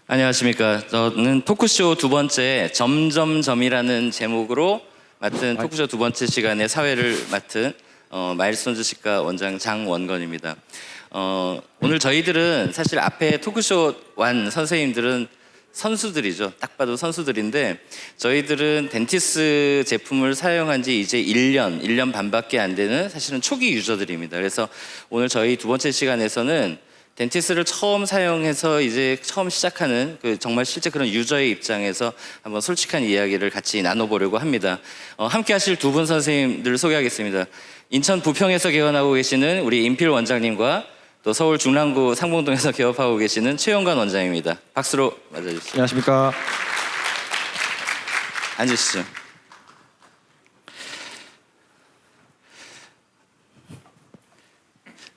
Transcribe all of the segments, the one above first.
안녕하십니까. 저는 토크쇼 두 번째 점점점이라는 제목으로 맡은 토크쇼 두 번째 시간의 사회를 맡은 마일스톤즈 치과 원장 장원건입니다. 오늘 저희들은 사실 앞에 토크쇼 완 선생님들은 선수들이죠. 딱 봐도 선수들인데 저희들은 덴티스 제품을 사용한 지 이제 1년 반밖에 안 되는 사실은 초기 유저들입니다. 그래서 오늘 저희 두 번째 시간에서는 덴티스를 처음 사용해서 이제 처음 시작하는 정말 실제 그런 유저의 입장에서 한번 솔직한 이야기를 같이 나눠보려고 합니다. 함께 하실 두 분 선생님들 소개하겠습니다. 인천 부평에서 개원하고 계시는 우리 임필 원장님과 또 서울 중랑구 상봉동에서 개업하고 계시는 최용관 원장입니다. 박수로 맞아주시죠. 안녕하십니까. 앉으시죠.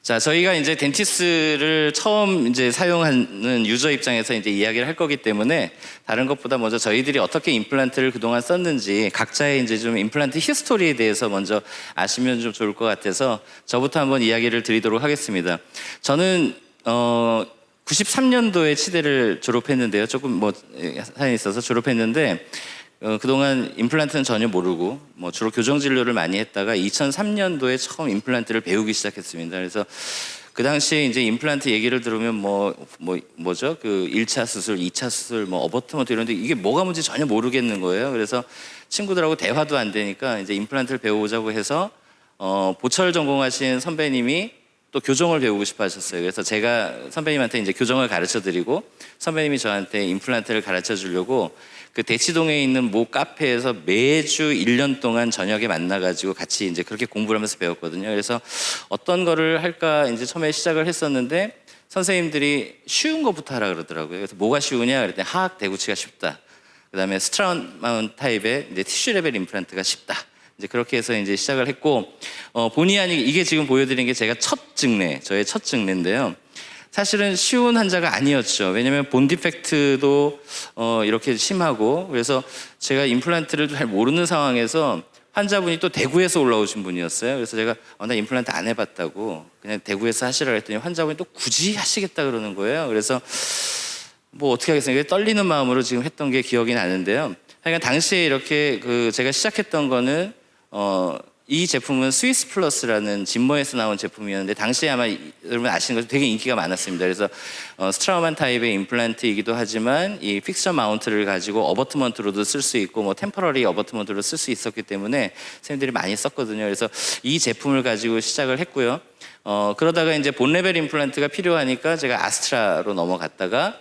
자, 저희가 이제 덴티스를 처음 이제 사용하는 유저 입장에서 이제 이야기를 할 거기 때문에 다른 것보다 먼저 저희들이 어떻게 임플란트를 그동안 썼는지 각자의 이제 좀 임플란트 히스토리에 대해서 먼저 아시면 좀 좋을 것 같아서 저부터 한번 이야기를 드리도록 하겠습니다. 저는 93년도에 치대를 졸업했는데요. 조금 뭐 사연이 있어서 졸업했는데 그동안 임플란트는 전혀 모르고 주로 교정 진료를 많이 했다가 2003년도에 처음 임플란트를 배우기 시작했습니다. 그래서 그 당시에 이제 임플란트 얘기를 들으면 뭐죠? 그 1차 수술, 2차 수술, 어버트먼트 이런데 이게 뭐가 뭔지 전혀 모르겠는 거예요. 그래서 친구들하고 대화도 안 되니까 이제 임플란트를 배워보자고 해서 보철 전공하신 선배님이 또 교정을 배우고 싶어 하셨어요. 그래서 제가 선배님한테 이제 교정을 가르쳐 드리고 선배님이 저한테 임플란트를 가르쳐 주려고 그 대치동에 있는 모 카페에서 매주 1년 동안 저녁에 만나가지고 같이 이제 그렇게 공부를 하면서 배웠거든요. 그래서 어떤 거를 할까 이제 처음에 시작을 했었는데 선생님들이 쉬운 거부터 하라 그러더라고요. 그래서 뭐가 쉬우냐 그랬더니 하악 대구치가 쉽다. 그 다음에 스트라운 마운트 타입의 이제 티슈 레벨 임플란트가 쉽다. 이제 그렇게 해서 이제 시작을 했고 본의 아니게 이게 지금 보여드린 게 제가 저의 첫 증례인데요. 사실은 쉬운 환자가 아니었죠. 왜냐면 본 디펙트도 이렇게 심하고 그래서 제가 임플란트를 잘 모르는 상황에서 환자분이 또 대구에서 올라오신 분이었어요. 그래서 제가 나 임플란트 안 해봤다고 그냥 대구에서 하시라고 했더니 환자분이 또 굳이 하시겠다 그러는 거예요. 그래서 뭐 어떻게 하겠습니까? 떨리는 마음으로 지금 했던 게 기억이 나는데요. 하여간 당시에 이렇게 제가 시작했던 거는 이 제품은 스위스 플러스라는 진머에서 나온 제품이었는데 당시에 아마 여러분 아시는 것처럼 되게 인기가 많았습니다. 그래서 스트라우만 타입의 임플란트이기도 하지만 이 픽처 마운트를 가지고 어버트먼트로도 쓸 수 있고 템퍼러리 어버트먼트로 쓸 수 있었기 때문에 선생님들이 많이 썼거든요. 그래서 이 제품을 가지고 시작을 했고요. 그러다가 이제 본 레벨 임플란트가 필요하니까 제가 아스트라로 넘어갔다가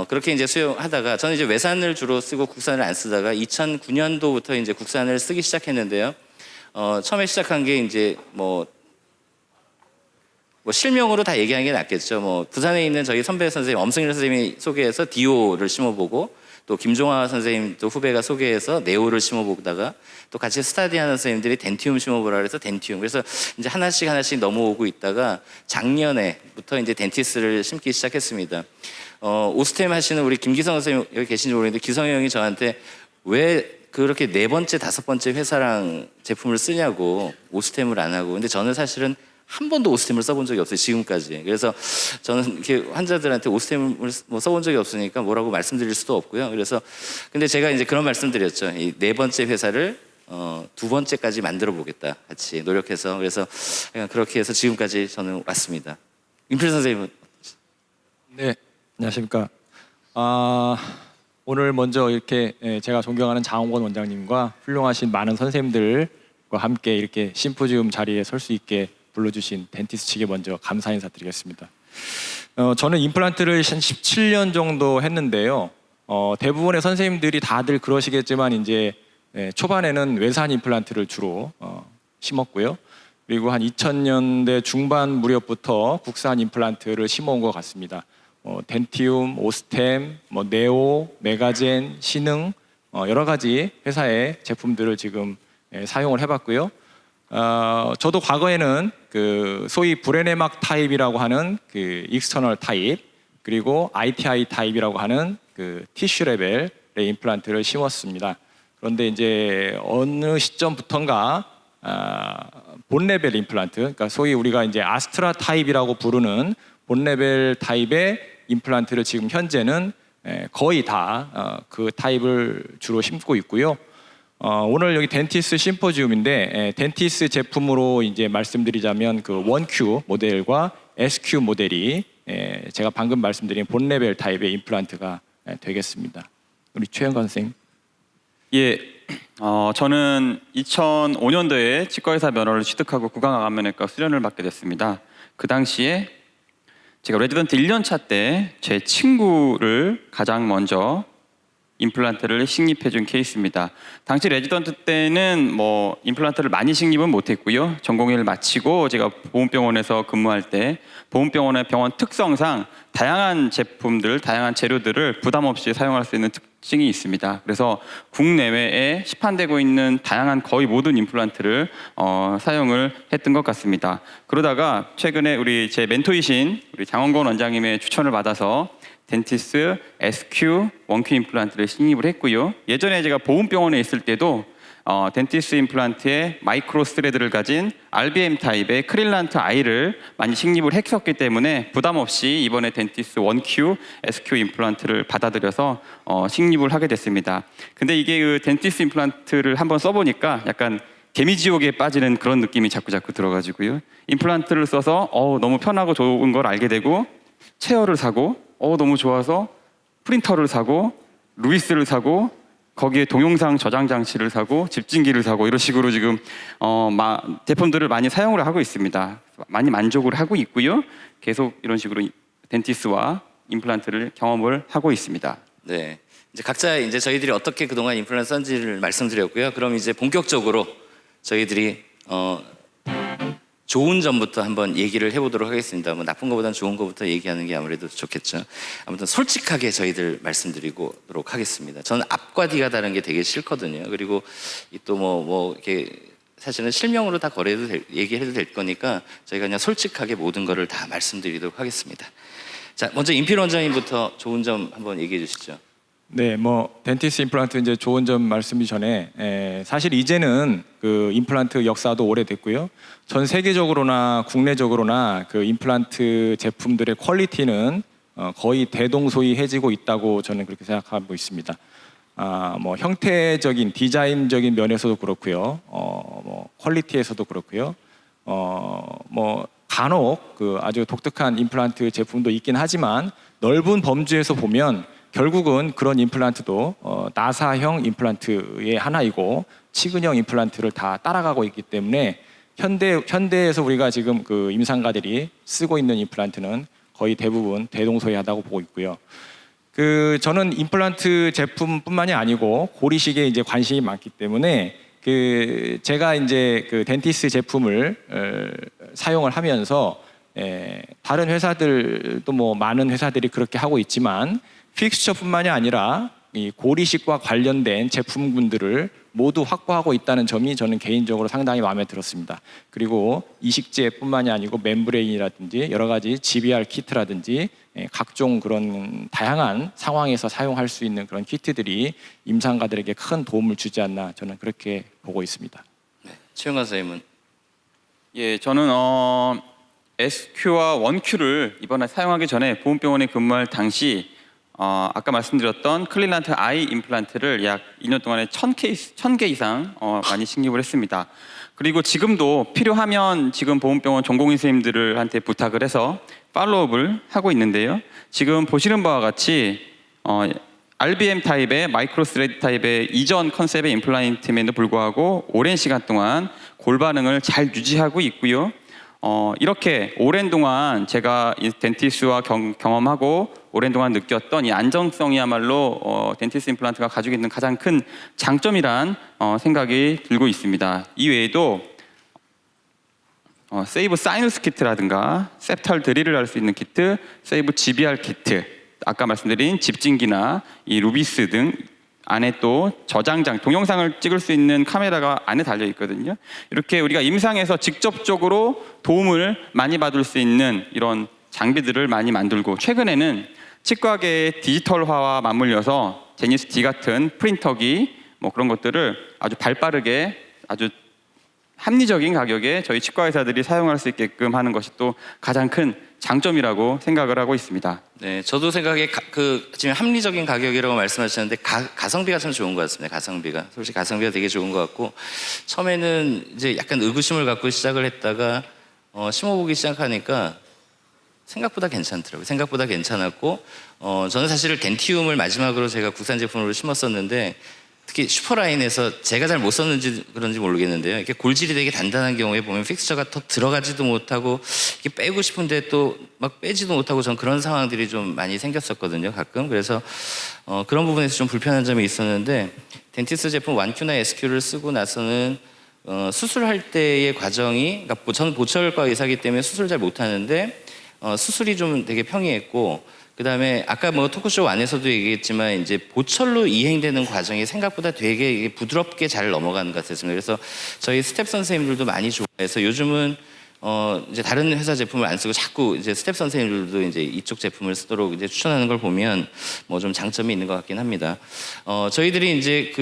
그렇게 이제 수용하다가 저는 이제 외산을 주로 쓰고 국산을 안 쓰다가 2009년도부터 이제 국산을 쓰기 시작했는데요. 처음에 시작한 게 이제 실명으로 다 얘기하는 게 낫겠죠. 부산에 있는 저희 선배 선생님 엄승일 선생님이 소개해서 디오를 심어보고 또 김종화 선생님 또 후배가 소개해서 네오를 심어보다가 또 같이 스타디하는 선생님들이 덴티움 심어보라 그래서 덴티움. 그래서 이제 하나씩 넘어오고 있다가 작년에부터 이제 덴티스를 심기 시작했습니다. 오스템 하시는 우리 김기성 선생님 여기 계신지 모르겠는데 기성이 형이 저한테 왜 그렇게 4번째, 5번째 회사랑 제품을 쓰냐고 오스템을 안 하고. 근데 저는 사실은 한 번도 오스템을 써본 적이 없어요, 지금까지. 그래서 저는 이렇게 환자들한테 오스템을 써본 적이 없으니까 뭐라고 말씀드릴 수도 없고요. 그래서 근데 제가 이제 그런 말씀드렸죠. 이 4번째 회사를 2번째까지 만들어 보겠다, 같이 노력해서. 그래서 그렇게 해서 지금까지 저는 왔습니다. 임필 선생님은? 네, 안녕하십니까. 오늘 먼저 이렇게 제가 존경하는 장원건 원장님과 훌륭하신 많은 선생님들과 함께 이렇게 심포지움 자리에 설 수 있게 불러주신 덴티스 측에 먼저 감사 인사드리겠습니다. 저는 임플란트를 한 17년 정도 했는데요. 대부분의 선생님들이 다들 그러시겠지만 이제 초반에는 외산 임플란트를 주로 심었고요. 그리고 한 2000년대 중반 무렵부터 국산 임플란트를 심어온 것 같습니다. 덴티움, 오스템, 네오, 메가젠, 신흥 여러 가지 회사의 제품들을 지금 사용을 해봤고요. 저도 과거에는 그 소위 브레네막 타입이라고 하는 그 익스터널 타입 그리고 ITI 타입이라고 하는 그 티슈 레벨의 임플란트를 심었습니다. 그런데 이제 어느 시점부터인가 본 레벨 임플란트, 그러니까 소위 우리가 이제 아스트라 타입이라고 부르는 본 레벨 타입의 임플란트를 지금 현재는 거의 다 그 타입을 주로 심고 있고요. 오늘 여기 덴티스 심포지움인데 덴티스 제품으로 이제 말씀드리자면 그 1Q 모델과 SQ 모델이 제가 방금 말씀드린 본 레벨 타입의 임플란트가 되겠습니다. 우리 최영관 선생님. 예, 저는 2005년도에 치과의사 면허를 취득하고 구강암면외과 수련을 받게 됐습니다. 그 당시에 제가 레지던트 1년 차 때 제 친구를 가장 먼저 임플란트를 식립해 준 케이스입니다. 당시 레지던트 때는 뭐 임플란트를 많이 식립은 못했고요. 전공의를 마치고 제가 보훈병원에서 근무할 때 보훈병원의 병원 특성상 다양한 제품들, 다양한 재료들을 부담 없이 사용할 수 있는 특징이 있습니다. 그래서 국내외에 시판되고 있는 다양한 거의 모든 임플란트를 사용을 했던 것 같습니다. 그러다가 최근에 우리 제 멘토이신 우리 장원건 원장님의 추천을 받아서 덴티스 SQ 1Q 임플란트를 식립을 했고요. 예전에 제가 보훈병원에 있을 때도 덴티스 임플란트에 마이크로 스레드를 가진 RBM 타입의 크릴란트 I를 많이 식립을 했었기 때문에 부담 없이 이번에 덴티스 1Q SQ 임플란트를 받아들여서 식립을 하게 됐습니다. 근데 이게 그 덴티스 임플란트를 한번 써보니까 약간 개미지옥에 빠지는 그런 느낌이 자꾸 들어가지고요. 임플란트를 써서 너무 편하고 좋은 걸 알게 되고 체어를 사고 너무 좋아서 프린터를 사고 루이스를 사고 거기에 동영상 저장 장치를 사고 집진기를 사고 이런 식으로 지금 제품들을 많이 사용을 하고 있습니다. 많이 만족을 하고 있고요. 계속 이런 식으로 덴티스와 임플란트를 경험을 하고 있습니다. 네, 이제 각자 이제 저희들이 어떻게 그동안 임플란트 썼는지를 말씀드렸고요. 그럼 이제 본격적으로 저희들이 좋은 점부터 한번 얘기를 해보도록 하겠습니다. 뭐 나쁜 것보다는 좋은 것부터 얘기하는 게 아무래도 좋겠죠. 아무튼 솔직하게 저희들 말씀드리도록 하겠습니다. 저는 앞과 뒤가 다른 게 되게 싫거든요. 그리고 또 뭐 이렇게 사실은 실명으로 다 얘기해도 될 거니까 저희가 그냥 솔직하게 모든 거를 다 말씀드리도록 하겠습니다. 자, 먼저 임필 원장님부터 좋은 점 한번 얘기해 주시죠. 네, 뭐 덴티스 임플란트 이제 좋은 점 말씀이 전에 사실 이제는 그 임플란트 역사도 오래됐고요. 전 세계적으로나 국내적으로나 그 임플란트 제품들의 퀄리티는 거의 대동소이해지고 있다고 저는 그렇게 생각하고 있습니다. 뭐 형태적인 디자인적인 면에서도 그렇고요. 뭐 퀄리티에서도 그렇고요. 뭐 간혹 그 아주 독특한 임플란트 제품도 있긴 하지만 넓은 범주에서 보면 결국은 그런 임플란트도 나사형 임플란트의 하나이고 치근형 임플란트를 다 따라가고 있기 때문에 현대에서 우리가 지금 그 임상가들이 쓰고 있는 임플란트는 거의 대부분 대동소이하다고 보고 있고요. 그 저는 임플란트 제품뿐만이 아니고 고리식에 이제 관심이 많기 때문에 그 제가 이제 그 덴티스 제품을 사용을 하면서 다른 회사들도 뭐 많은 회사들이 그렇게 하고 있지만 픽스처뿐만이 아니라 이 고리식과 관련된 제품군들을 모두 확보하고 있다는 점이 저는 개인적으로 상당히 마음에 들었습니다. 그리고 이식제뿐만이 아니고 멤브레인이라든지 여러 가지 GBR 키트라든지 각종 그런 다양한 상황에서 사용할 수 있는 그런 키트들이 임상가들에게 큰 도움을 주지 않나 저는 그렇게 보고 있습니다. 네, 최영관 선생님은? 예, 저는 SQ와 1Q를 이번에 사용하기 전에 보훈병원에 근무할 당시 아까 말씀드렸던 클릴란트 I 임플란트를 약 2년 동안에 1000개 이상 많이 식립을 했습니다. 그리고 지금도 필요하면 지금 보훈병원 전공의 선생님들한테 부탁을 해서 팔로우업을 하고 있는데요. 지금 보시는 바와 같이 RBM 타입의 마이크로 스레드 타입의 이전 컨셉의 임플란트임에도 불구하고 오랜 시간 동안 골 반응을 잘 유지하고 있고요. 이렇게 오랜 동안 제가 이 덴티스와 경험하고 오랜 동안 느꼈던 이 안정성이야말로 덴티스 임플란트가 가지고 있는 가장 큰 장점이란 생각이 들고 있습니다. 이외에도 세이브 사이너스 키트라든가 셉탈 드릴을 할 수 있는 키트, 세이브 GBR 키트, 아까 말씀드린 집진기나 이 루비스 등 안에 또 저장장, 동영상을 찍을 수 있는 카메라가 안에 달려 있거든요. 이렇게 우리가 임상에서 직접적으로 도움을 많이 받을 수 있는 이런 장비들을 많이 만들고, 최근에는 치과계의 디지털화와 맞물려서 제니스 D 같은 프린터기 뭐 그런 것들을 아주 발빠르게 아주 합리적인 가격에 저희 치과 의사들이 사용할 수 있게끔 하는 것이 또 가장 큰 장점이라고 생각을 하고 있습니다. 네, 저도 생각에 지금 합리적인 가격이라고 말씀하셨는데 가성비가 참 좋은 것 같습니다. 가성비가 솔직히 가성비가 되게 좋은 것 같고 처음에는 이제 약간 의구심을 갖고 시작을 했다가 심어보기 시작하니까 생각보다 괜찮더라고요. 생각보다 괜찮았고 저는 사실 덴티움을 마지막으로 제가 국산 제품으로 심었었는데 특히 슈퍼라인에서 제가 잘 못 썼는지 그런지 모르겠는데요. 이렇게 골질이 되게 단단한 경우에 보면 픽스처가 더 들어가지도 못하고 이렇게 빼고 싶은데 또 막 빼지도 못하고 전 그런 상황들이 좀 많이 생겼었거든요. 가끔. 그래서 그런 부분에서 좀 불편한 점이 있었는데 덴티스 제품 1Q나 SQ를 쓰고 나서는 수술할 때의 과정이 그러니까 저는 보철과 의사이기 때문에 수술 잘 못하는데 수술이 좀 되게 평이했고 그다음에 아까 뭐 토크쇼 안에서도 얘기했지만 이제 보철로 이행되는 과정이 생각보다 되게 부드럽게 잘 넘어가는 것 같았습니다. 그래서 저희 스텝 선생님들도 많이 좋아해서 요즘은 이제 다른 회사 제품을 안 쓰고 자꾸 이제 스텝 선생님들도 이제 이쪽 제품을 쓰도록 이제 추천하는 걸 보면 뭐 좀 장점이 있는 것 같긴 합니다. 저희들이 이제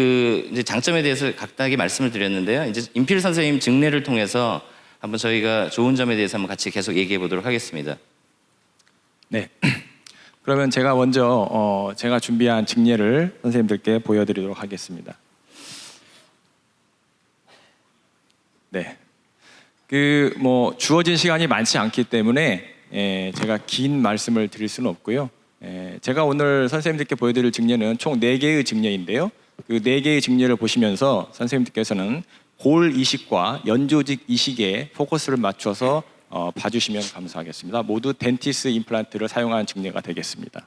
이제 장점에 대해서 각각의 말씀을 드렸는데요. 이제 임필 선생님 증례를 통해서 한번 저희가 좋은 점에 대해서 한번 같이 계속 얘기해 보도록 하겠습니다. 네. 그러면 제가 먼저 제가 준비한 증례를 선생님들께 보여드리도록 하겠습니다. 네. 주어진 시간이 많지 않기 때문에 제가 긴 말씀을 드릴 수는 없고요. 제가 오늘 선생님들께 보여드릴 증례는 총 4개의 증례인데요. 그 4개의 증례를 보시면서 선생님들께서는 골 이식과 연조직 이식에 포커스를 맞춰서 봐주시면 감사하겠습니다. 모두 덴티스 임플란트를 사용하는 증례가 되겠습니다.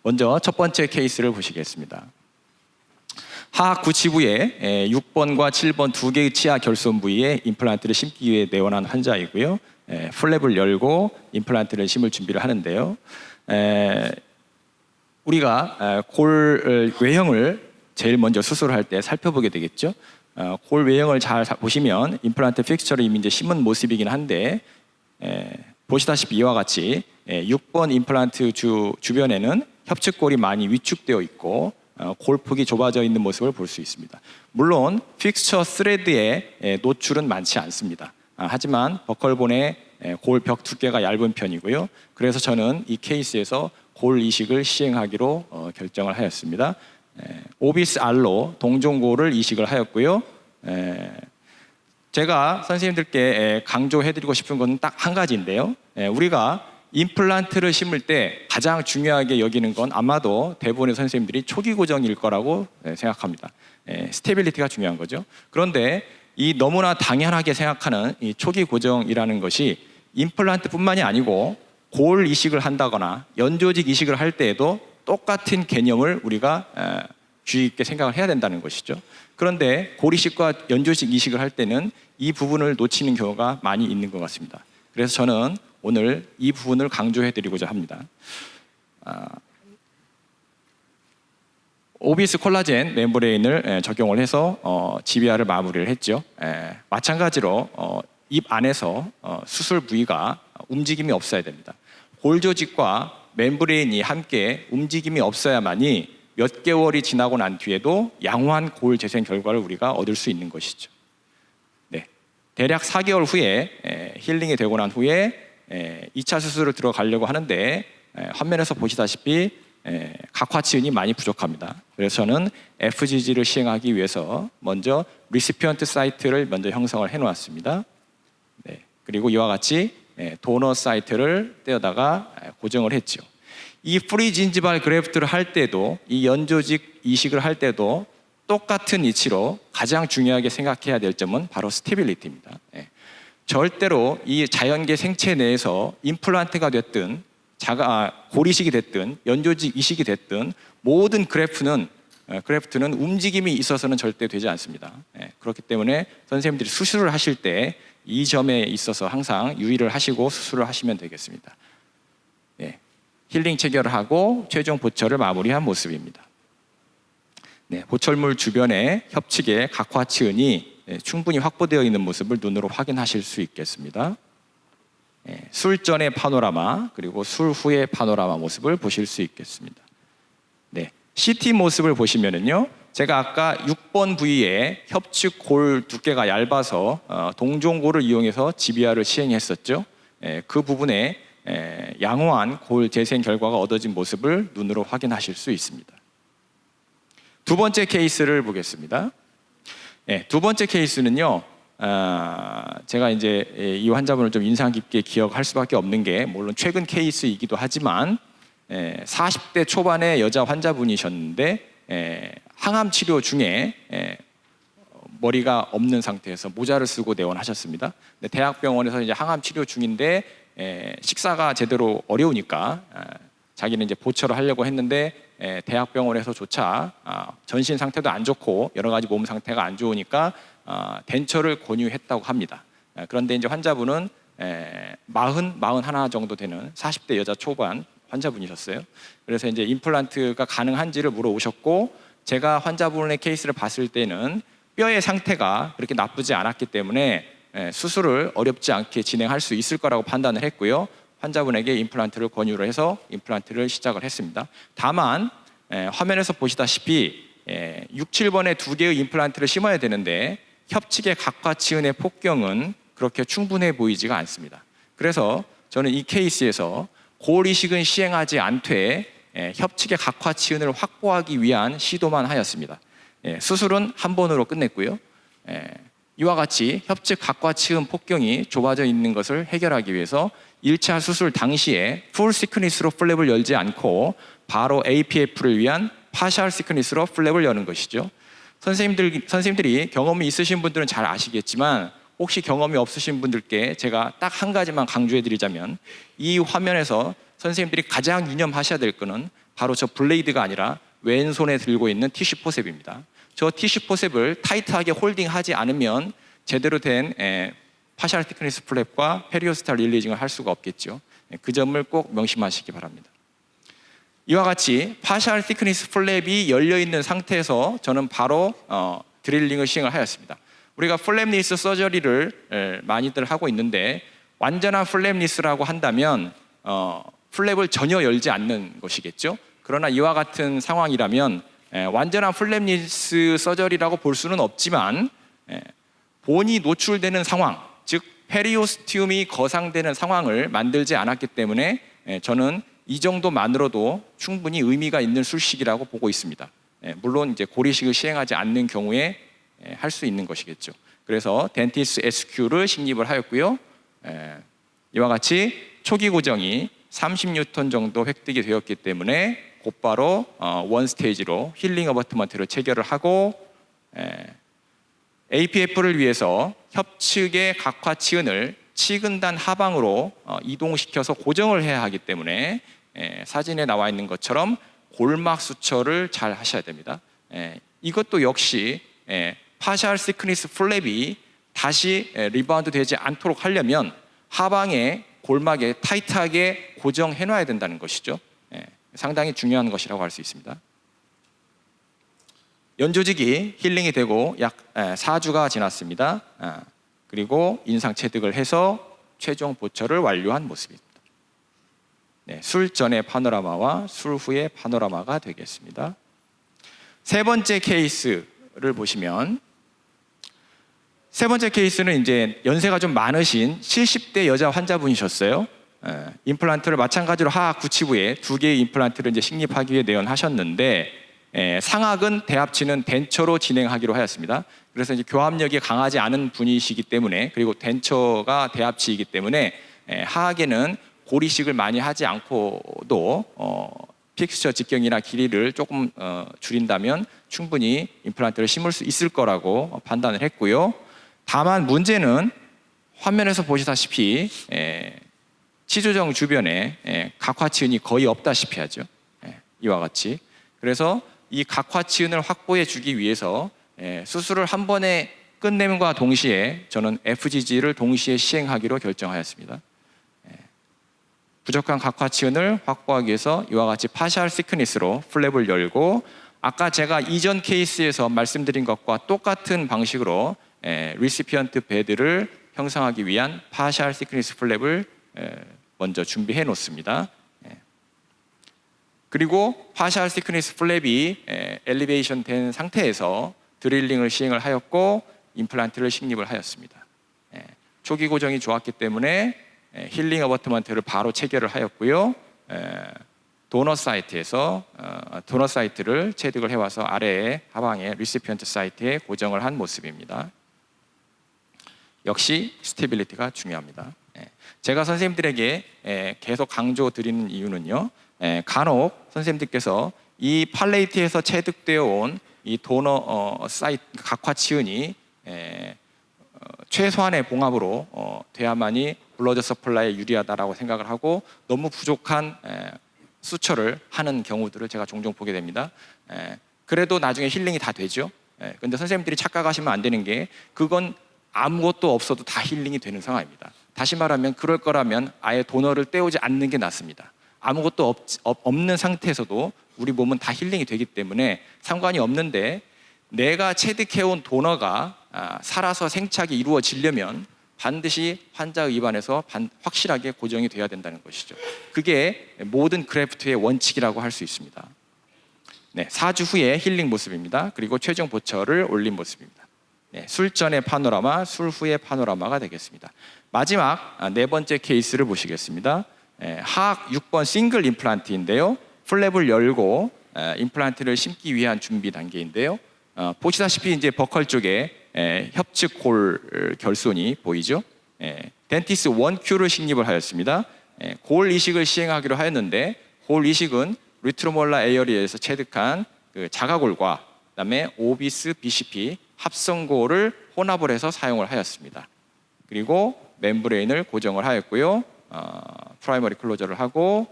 먼저 첫 번째 케이스를 보시겠습니다. 하악 구치부에 6번과 7번 2개의 치아 결손 부위에 임플란트를 심기 위해 내원한 환자이고요. 플랩을 열고 임플란트를 심을 준비를 하는데요. 우리가 골 외형을 제일 먼저 수술할 때 살펴보게 되겠죠. 골 외형을 잘 보시면 임플란트 픽스처를 이미 이제 심은 모습이긴 한데 보시다시피 이와 같이 6번 임플란트 주변에는 협측골이 많이 위축되어 있고 골폭이 좁아져 있는 모습을 볼 수 있습니다. 물론 픽스처 스레드의 노출은 많지 않습니다. 하지만 버컬본의 골벽 두께가 얇은 편이고요. 그래서 저는 이 케이스에서 골 이식을 시행하기로 결정을 하였습니다. 오비스 알로 동종골을 이식을 하였고요. 제가 선생님들께 강조해드리고 싶은 건 딱 한 가지인데요. 우리가 임플란트를 심을 때 가장 중요하게 여기는 건 아마도 대부분의 선생님들이 초기 고정일 거라고 생각합니다. 스테빌리티가 중요한 거죠. 그런데 이 너무나 당연하게 생각하는 이 초기 고정이라는 것이 임플란트뿐만이 아니고 골 이식을 한다거나 연조직 이식을 할 때에도 똑같은 개념을 우리가 주의 깊게 생각을 해야 된다는 것이죠. 그런데 골 이식과 연조직 이식을 할 때는 이 부분을 놓치는 경우가 많이 있는 것 같습니다. 그래서 저는 오늘 이 부분을 강조해드리고자 합니다. 오비스 콜라겐 멤브레인을 적용을 해서 GBR을 마무리를 했죠. 마찬가지로 입 안에서 수술 부위가 움직임이 없어야 됩니다. 골 조직과 멤브레인이 함께 움직임이 없어야만이 몇 개월이 지나고 난 뒤에도 양호한 골 재생 결과를 우리가 얻을 수 있는 것이죠. 네, 대략 4개월 후에 힐링이 되고 난 후에 2차 수술을 들어가려고 하는데 화면에서 보시다시피 각화치은이 많이 부족합니다. 그래서 저는 FGG를 시행하기 위해서 먼저 리시피언트 사이트를 먼저 형성을 해놓았습니다. 네, 그리고 이와 같이 도너 사이트를 떼어다가 고정을 했죠. 이 프리진지발 그래프트를 할 때도 이 연조직 이식을 할 때도 똑같은 이치로 가장 중요하게 생각해야 될 점은 바로 스테빌리티입니다. 절대로 이 자연계 생체 내에서 임플란트가 됐든 골 이식이 됐든 연조직 이식이 됐든 모든 그래프트는 움직임이 있어서는 절대 되지 않습니다. 그렇기 때문에 선생님들이 수술을 하실 때 이 점에 있어서 항상 유의를 하시고 수술을 하시면 되겠습니다. 힐링 체결을 하고 최종 보철을 마무리한 모습입니다. 보철물 주변에 협측의 각화치은이 충분히 확보되어 있는 모습을 눈으로 확인하실 수 있겠습니다. 술 전의 파노라마 그리고 술 후의 파노라마 모습을 보실 수 있겠습니다. CT 모습을 보시면은요, 제가 아까 6번 부위에 협측 골 두께가 얇아서 동종골을 이용해서 지비아를 시행했었죠. 그 부분에 양호한 골 재생 결과가 얻어진 모습을 눈으로 확인하실 수 있습니다. 두 번째 케이스를 보겠습니다. 두 번째 케이스는요. 제가 이제 이 환자분을 좀 인상 깊게 기억할 수밖에 없는 게, 물론 최근 케이스이기도 하지만 40대 초반의 여자 환자분이셨는데 항암 치료 중에 머리가 없는 상태에서 모자를 쓰고 내원하셨습니다. 대학병원에서 이제 항암 치료 중인데 식사가 제대로 어려우니까 자기는 이제 보철을 하려고 했는데 대학병원에서조차 전신 상태도 안 좋고 여러 가지 몸 상태가 안 좋으니까 덴처를 권유했다고 합니다. 그런데 이제 환자분은 41 정도 되는 40대 여자 초반 환자분이셨어요. 그래서 이제 임플란트가 가능한지를 물어오셨고, 제가 환자분의 케이스를 봤을 때는 뼈의 상태가 그렇게 나쁘지 않았기 때문에 수술을 어렵지 않게 진행할 수 있을 거라고 판단을 했고요. 환자분에게 임플란트를 권유를 해서 임플란트를 시작을 했습니다. 다만 화면에서 보시다시피 6, 7번에 2개의 임플란트를 심어야 되는데 협측의 각과 치은의 폭경은 그렇게 충분해 보이지가 않습니다. 그래서 저는 이 케이스에서 골 이식은 시행하지 않되 협측의 각화 치은을 확보하기 위한 시도만 하였습니다. 수술은 한 번으로 끝냈고요. 이와 같이 협측 각과 치은 폭경이 좁아져 있는 것을 해결하기 위해서 1차 수술 당시에 풀 시크니스로 플랩을 열지 않고 바로 APF를 위한 파셜 시크니스로 플랩을 여는 것이죠. 선생님들이 경험이 있으신 분들은 잘 아시겠지만, 혹시 경험이 없으신 분들께 제가 딱 한 가지만 강조해 드리자면, 이 화면에서 선생님들이 가장 유념하셔야 될 것은 바로 저 블레이드가 아니라 왼손에 들고 있는 티슈 포셉입니다. 저 티슈 포셉을 타이트하게 홀딩하지 않으면 제대로 된 파셜 티크니스 플랩과 페리오스탈 릴리징을 할 수가 없겠죠. 그 점을 꼭 명심하시기 바랍니다. 이와 같이 파셜 티크니스 플랩이 열려 있는 상태에서 저는 바로 드릴링을 시행을 하였습니다. 우리가 플랩리스 서저리를 많이들 하고 있는데, 완전한 플랩리스라고 한다면 플랩을 전혀 열지 않는 것이겠죠. 그러나 이와 같은 상황이라면 완전한 플랩리스 서저리라고 볼 수는 없지만 본이 노출되는 상황, 즉 페리오스티움이 거상되는 상황을 만들지 않았기 때문에 저는 이 정도만으로도 충분히 의미가 있는 술식이라고 보고 있습니다. 물론 이제 고리식을 시행하지 않는 경우에 할 수 있는 것이겠죠. 그래서 덴티스 SQ를 식립을 하였고요. 이와 같이 초기 고정이 30뉴턴 정도 획득이 되었기 때문에 곧바로 원 스테이지로 힐링 어버트먼트를 체결을 하고, APF를 위해서 협측의 각화 치은을 치근단 하방으로 이동시켜서 고정을 해야 하기 때문에 사진에 나와 있는 것처럼 골막 수처를 잘 하셔야 됩니다. 이것도 역시 파셜 시크니스 플랩이 다시 리바운드 되지 않도록 하려면 하방에 골막에 타이트하게 고정해 놔야 된다는 것이죠. 상당히 중요한 것이라고 할 수 있습니다. 연조직이 힐링이 되고 약 4주가 지났습니다. 그리고 인상 체득을 해서 최종 보철을 완료한 모습입니다. 술 전의 파노라마와 술 후의 파노라마가 되겠습니다. 세 번째 케이스를 보시면, 세 번째 케이스는 이제 연세가 좀 많으신 70대 여자 환자분이셨어요. 임플란트를 마찬가지로 하악 구치부에 2개의 임플란트를 이제 식립하기 위해 내원하셨는데, 상악은 대합치는 덴처로 진행하기로 하였습니다. 그래서 이제 교합력이 강하지 않은 분이시기 때문에, 그리고 덴처가 대합치이기 때문에 하악에는 고리식을 많이 하지 않고도 픽스처 직경이나 길이를 조금 줄인다면 충분히 임플란트를 심을 수 있을 거라고 판단을 했고요. 다만 문제는 화면에서 보시다시피 치조정 주변에 각화치은이 거의 없다시피 하죠. 이와 같이. 그래서 이 각화치은을 확보해 주기 위해서 수술을 한 번에 끝냄과 동시에 저는 FGG를 동시에 시행하기로 결정하였습니다. 부족한 각화치은을 확보하기 위해서 이와 같이 파셜 시크니스로 플랩을 열고, 아까 제가 이전 케이스에서 말씀드린 것과 똑같은 방식으로 리시피언트 베드를 형성하기 위한 파셜 시크니스 플랩을 먼저 준비해 놓습니다. 그리고 파셜 시크니스 플랩이 엘리베이션 된 상태에서 드릴링을 시행을 하였고 임플란트를 식립을 하였습니다. 초기 고정이 좋았기 때문에 힐링 어버트먼트를 바로 체결을 하였고요. 도너 사이트에서 도너 사이트를 체득을 해와서 아래에 하방에 리시피언트 사이트에 고정을 한 모습입니다. 역시 스테빌리티가 중요합니다. 제가 선생님들에게 계속 강조드리는 이유는요. 간혹 선생님들께서 이 팔레이트에서 체득되어 온 이 도너 사이트 각화 치은이 최소한의 봉합으로 돼야만이 블러드 서플라이에 유리하다라고 생각을 하고 너무 부족한 수처를 하는 경우들을 제가 종종 보게 됩니다. 그래도 나중에 힐링이 다 되죠. 그런데 선생님들이 착각하시면 안 되는 게 그건 아무것도 없어도 다 힐링이 되는 상황입니다. 다시 말하면 그럴 거라면 아예 도너를 떼오지 않는 게 낫습니다. 아무것도 없는 상태에서도 우리 몸은 다 힐링이 되기 때문에 상관이 없는데 내가 체득해온 도너가 살아서 생착이 이루어지려면 반드시 환자의 입안에서 확실하게 고정이 돼야 된다는 것이죠. 그게 모든 그래프트의 원칙이라고 할 수 있습니다. 4주 후에 힐링 모습입니다. 그리고 최종 보철을 올린 모습입니다. 술 전의 파노라마, 술 후의 파노라마가 되겠습니다. 마지막 4번째 케이스를 보시겠습니다. 하악 6번 싱글 임플란트인데요. 플랩을 열고 임플란트를 심기 위한 준비 단계인데요. 보시다시피 이제 버컬 쪽에 협측 골 결손이 보이죠. 덴티스 1Q를 식립을 하였습니다. 골 이식을 시행하기로 하였는데 골 이식은 리트로몰라 에어리에서 체득한 그 자가골과 그다음에 오비스 BCP 합성골을 혼합을 해서 사용을 하였습니다. 그리고 멤브레인을 고정을 하였고요. 프라이머리 클로저를 하고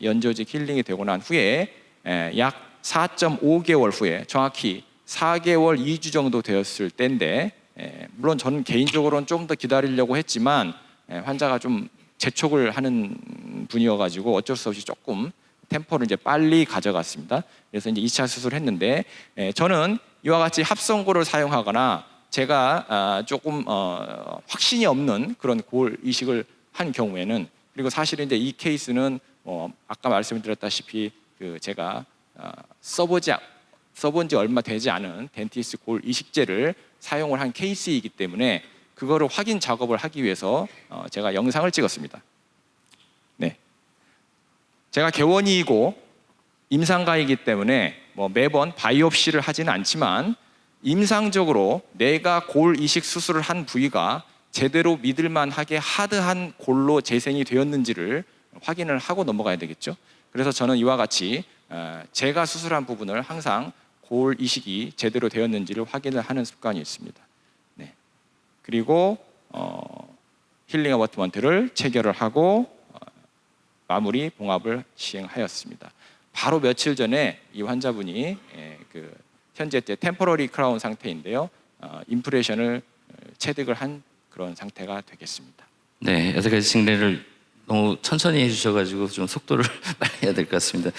연조직 힐링이 되고 난 후에 약 4.5개월 후에 정확히 4개월 2주 정도 되었을 때인데 물론 저는 개인적으로는 좀 더 기다리려고 했지만 환자가 좀 재촉을 하는 분이어가지고 어쩔 수 없이 조금 템포를 이제 빨리 가져갔습니다. 그래서 이제 2차 수술을 했는데 저는 이와 같이 합성골을 사용하거나 제가 조금 확신이 없는 그런 골 이식을 한 경우에는 그리고 사실은 이제 이 케이스는 아까 말씀드렸다시피 그 제가 써본 지 얼마 되지 않은 덴티스 골 이식제를 사용을 한 케이스이기 때문에 그거를 확인 작업을 하기 위해서 제가 영상을 찍었습니다. 제가 개원이이고 임상가이기 때문에 매번 바이옵시를 하지는 않지만 임상적으로 내가 골 이식 수술을 한 부위가 제대로 믿을만하게 하드한 골로 재생이 되었는지를 확인을 하고 넘어가야 되겠죠. 그래서 저는 이와 같이 제가 수술한 부분을 항상 골 이식이 제대로 되었는지를 확인을 하는 습관이 있습니다. 그리고 힐링 어버트먼트를 체결을 하고 마무리 봉합을 시행하였습니다. 바로 며칠 전에 이 환자분이 현재 템포러리 크라운 상태인데요. 임프레션을 체득을 한 그런 상태가 되겠습니다. 네, 여태까지 증례를 너무 천천히 해주셔가지고 좀 속도를 빨리 해야 될 것 같습니다.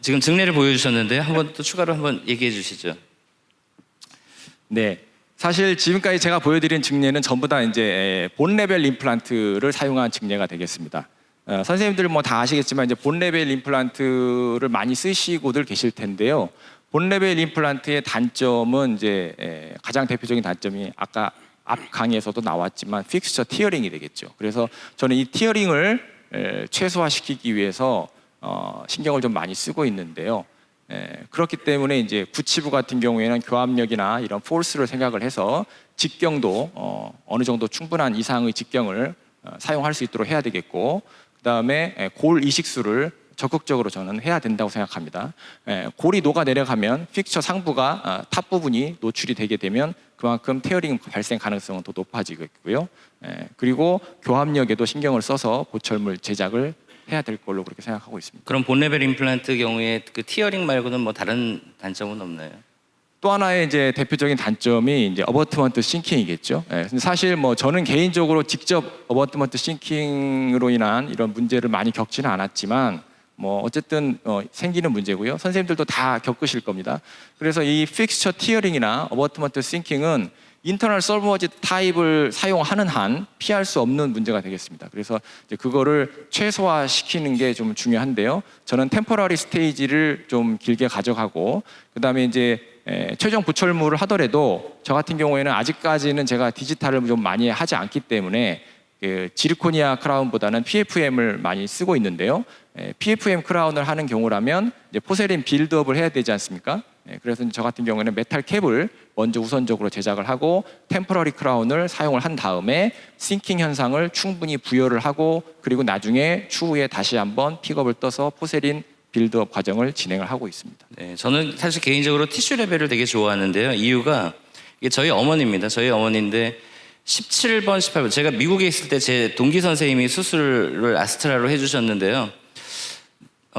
지금 증례를 보여주셨는데 한번 또 추가로 한번 얘기해 주시죠. 네, 사실 지금까지 제가 보여드린 증례는 전부 다 이제 본 레벨 임플란트를 사용한 증례가 되겠습니다. 선생님들 다 아시겠지만 이제 본 레벨 임플란트를 많이 쓰시고들 계실 텐데요. 본 레벨 임플란트의 단점은 이제 가장 대표적인 단점이 아까 앞 강의에서도 나왔지만 픽스처 티어링이 되겠죠. 그래서 저는 이 티어링을 최소화시키기 위해서 신경을 좀 많이 쓰고 있는데요. 그렇기 때문에 이제 구치부 같은 경우에는 교합력이나 이런 포스를 생각을 해서 직경도 어느 정도 충분한 이상의 직경을 사용할 수 있도록 해야 되겠고, 그다음에 골 이식술을 적극적으로 저는 해야 된다고 생각합니다. 골이 녹아 내려가면 픽처 상부가 탑 부분이 노출이 되게 되면 그만큼 테어링 발생 가능성은 더 높아지겠고요. 그리고 교합력에도 신경을 써서 보철물 제작을 해야 될 걸로 그렇게 생각하고 있습니다. 그럼 본 레벨 임플란트 경우에 그 티어링 말고는 다른 단점은 없나요? 또 하나의 이제 대표적인 단점이 이제 어버트먼트 싱킹이겠죠. 근데 사실 저는 개인적으로 직접 어버트먼트 싱킹으로 인한 이런 문제를 많이 겪지는 않았지만 어쨌든 생기는 문제고요. 선생님들도 다 겪으실 겁니다. 그래서 이 픽스처 티어링이나 어버트먼트 싱킹은 인터널 솔버지 타입을 사용하는 한 피할 수 없는 문제가 되겠습니다. 그래서 이제 그거를 최소화시키는 게 좀 중요한데요. 저는 템포러리 스테이지를 좀 길게 가져가고 그다음에 이제 최종 부철물을 하더라도 저 같은 경우에는 아직까지는 제가 디지털을 좀 많이 하지 않기 때문에 그 지르코니아 크라운보다는 PFM을 많이 쓰고 있는데요. PFM 크라운을 하는 경우라면 이제 포세린 빌드업을 해야 되지 않습니까? 그래서 저 같은 경우에는 메탈 캡을 먼저 우선적으로 제작을 하고 템퍼러리 크라운을 사용을 한 다음에 싱킹 현상을 충분히 부여를 하고 그리고 나중에 추후에 다시 한번 픽업을 떠서 포세린 빌드업 과정을 진행을 하고 있습니다. 네, 저는 사실 개인적으로 티슈 레벨을 되게 좋아하는데요. 이유가 이게 저희 어머니입니다. 저희 어머니인데 17번, 18번 제가 미국에 있을 때 제 동기 선생님이 수술을 아스트라로 해주셨는데요.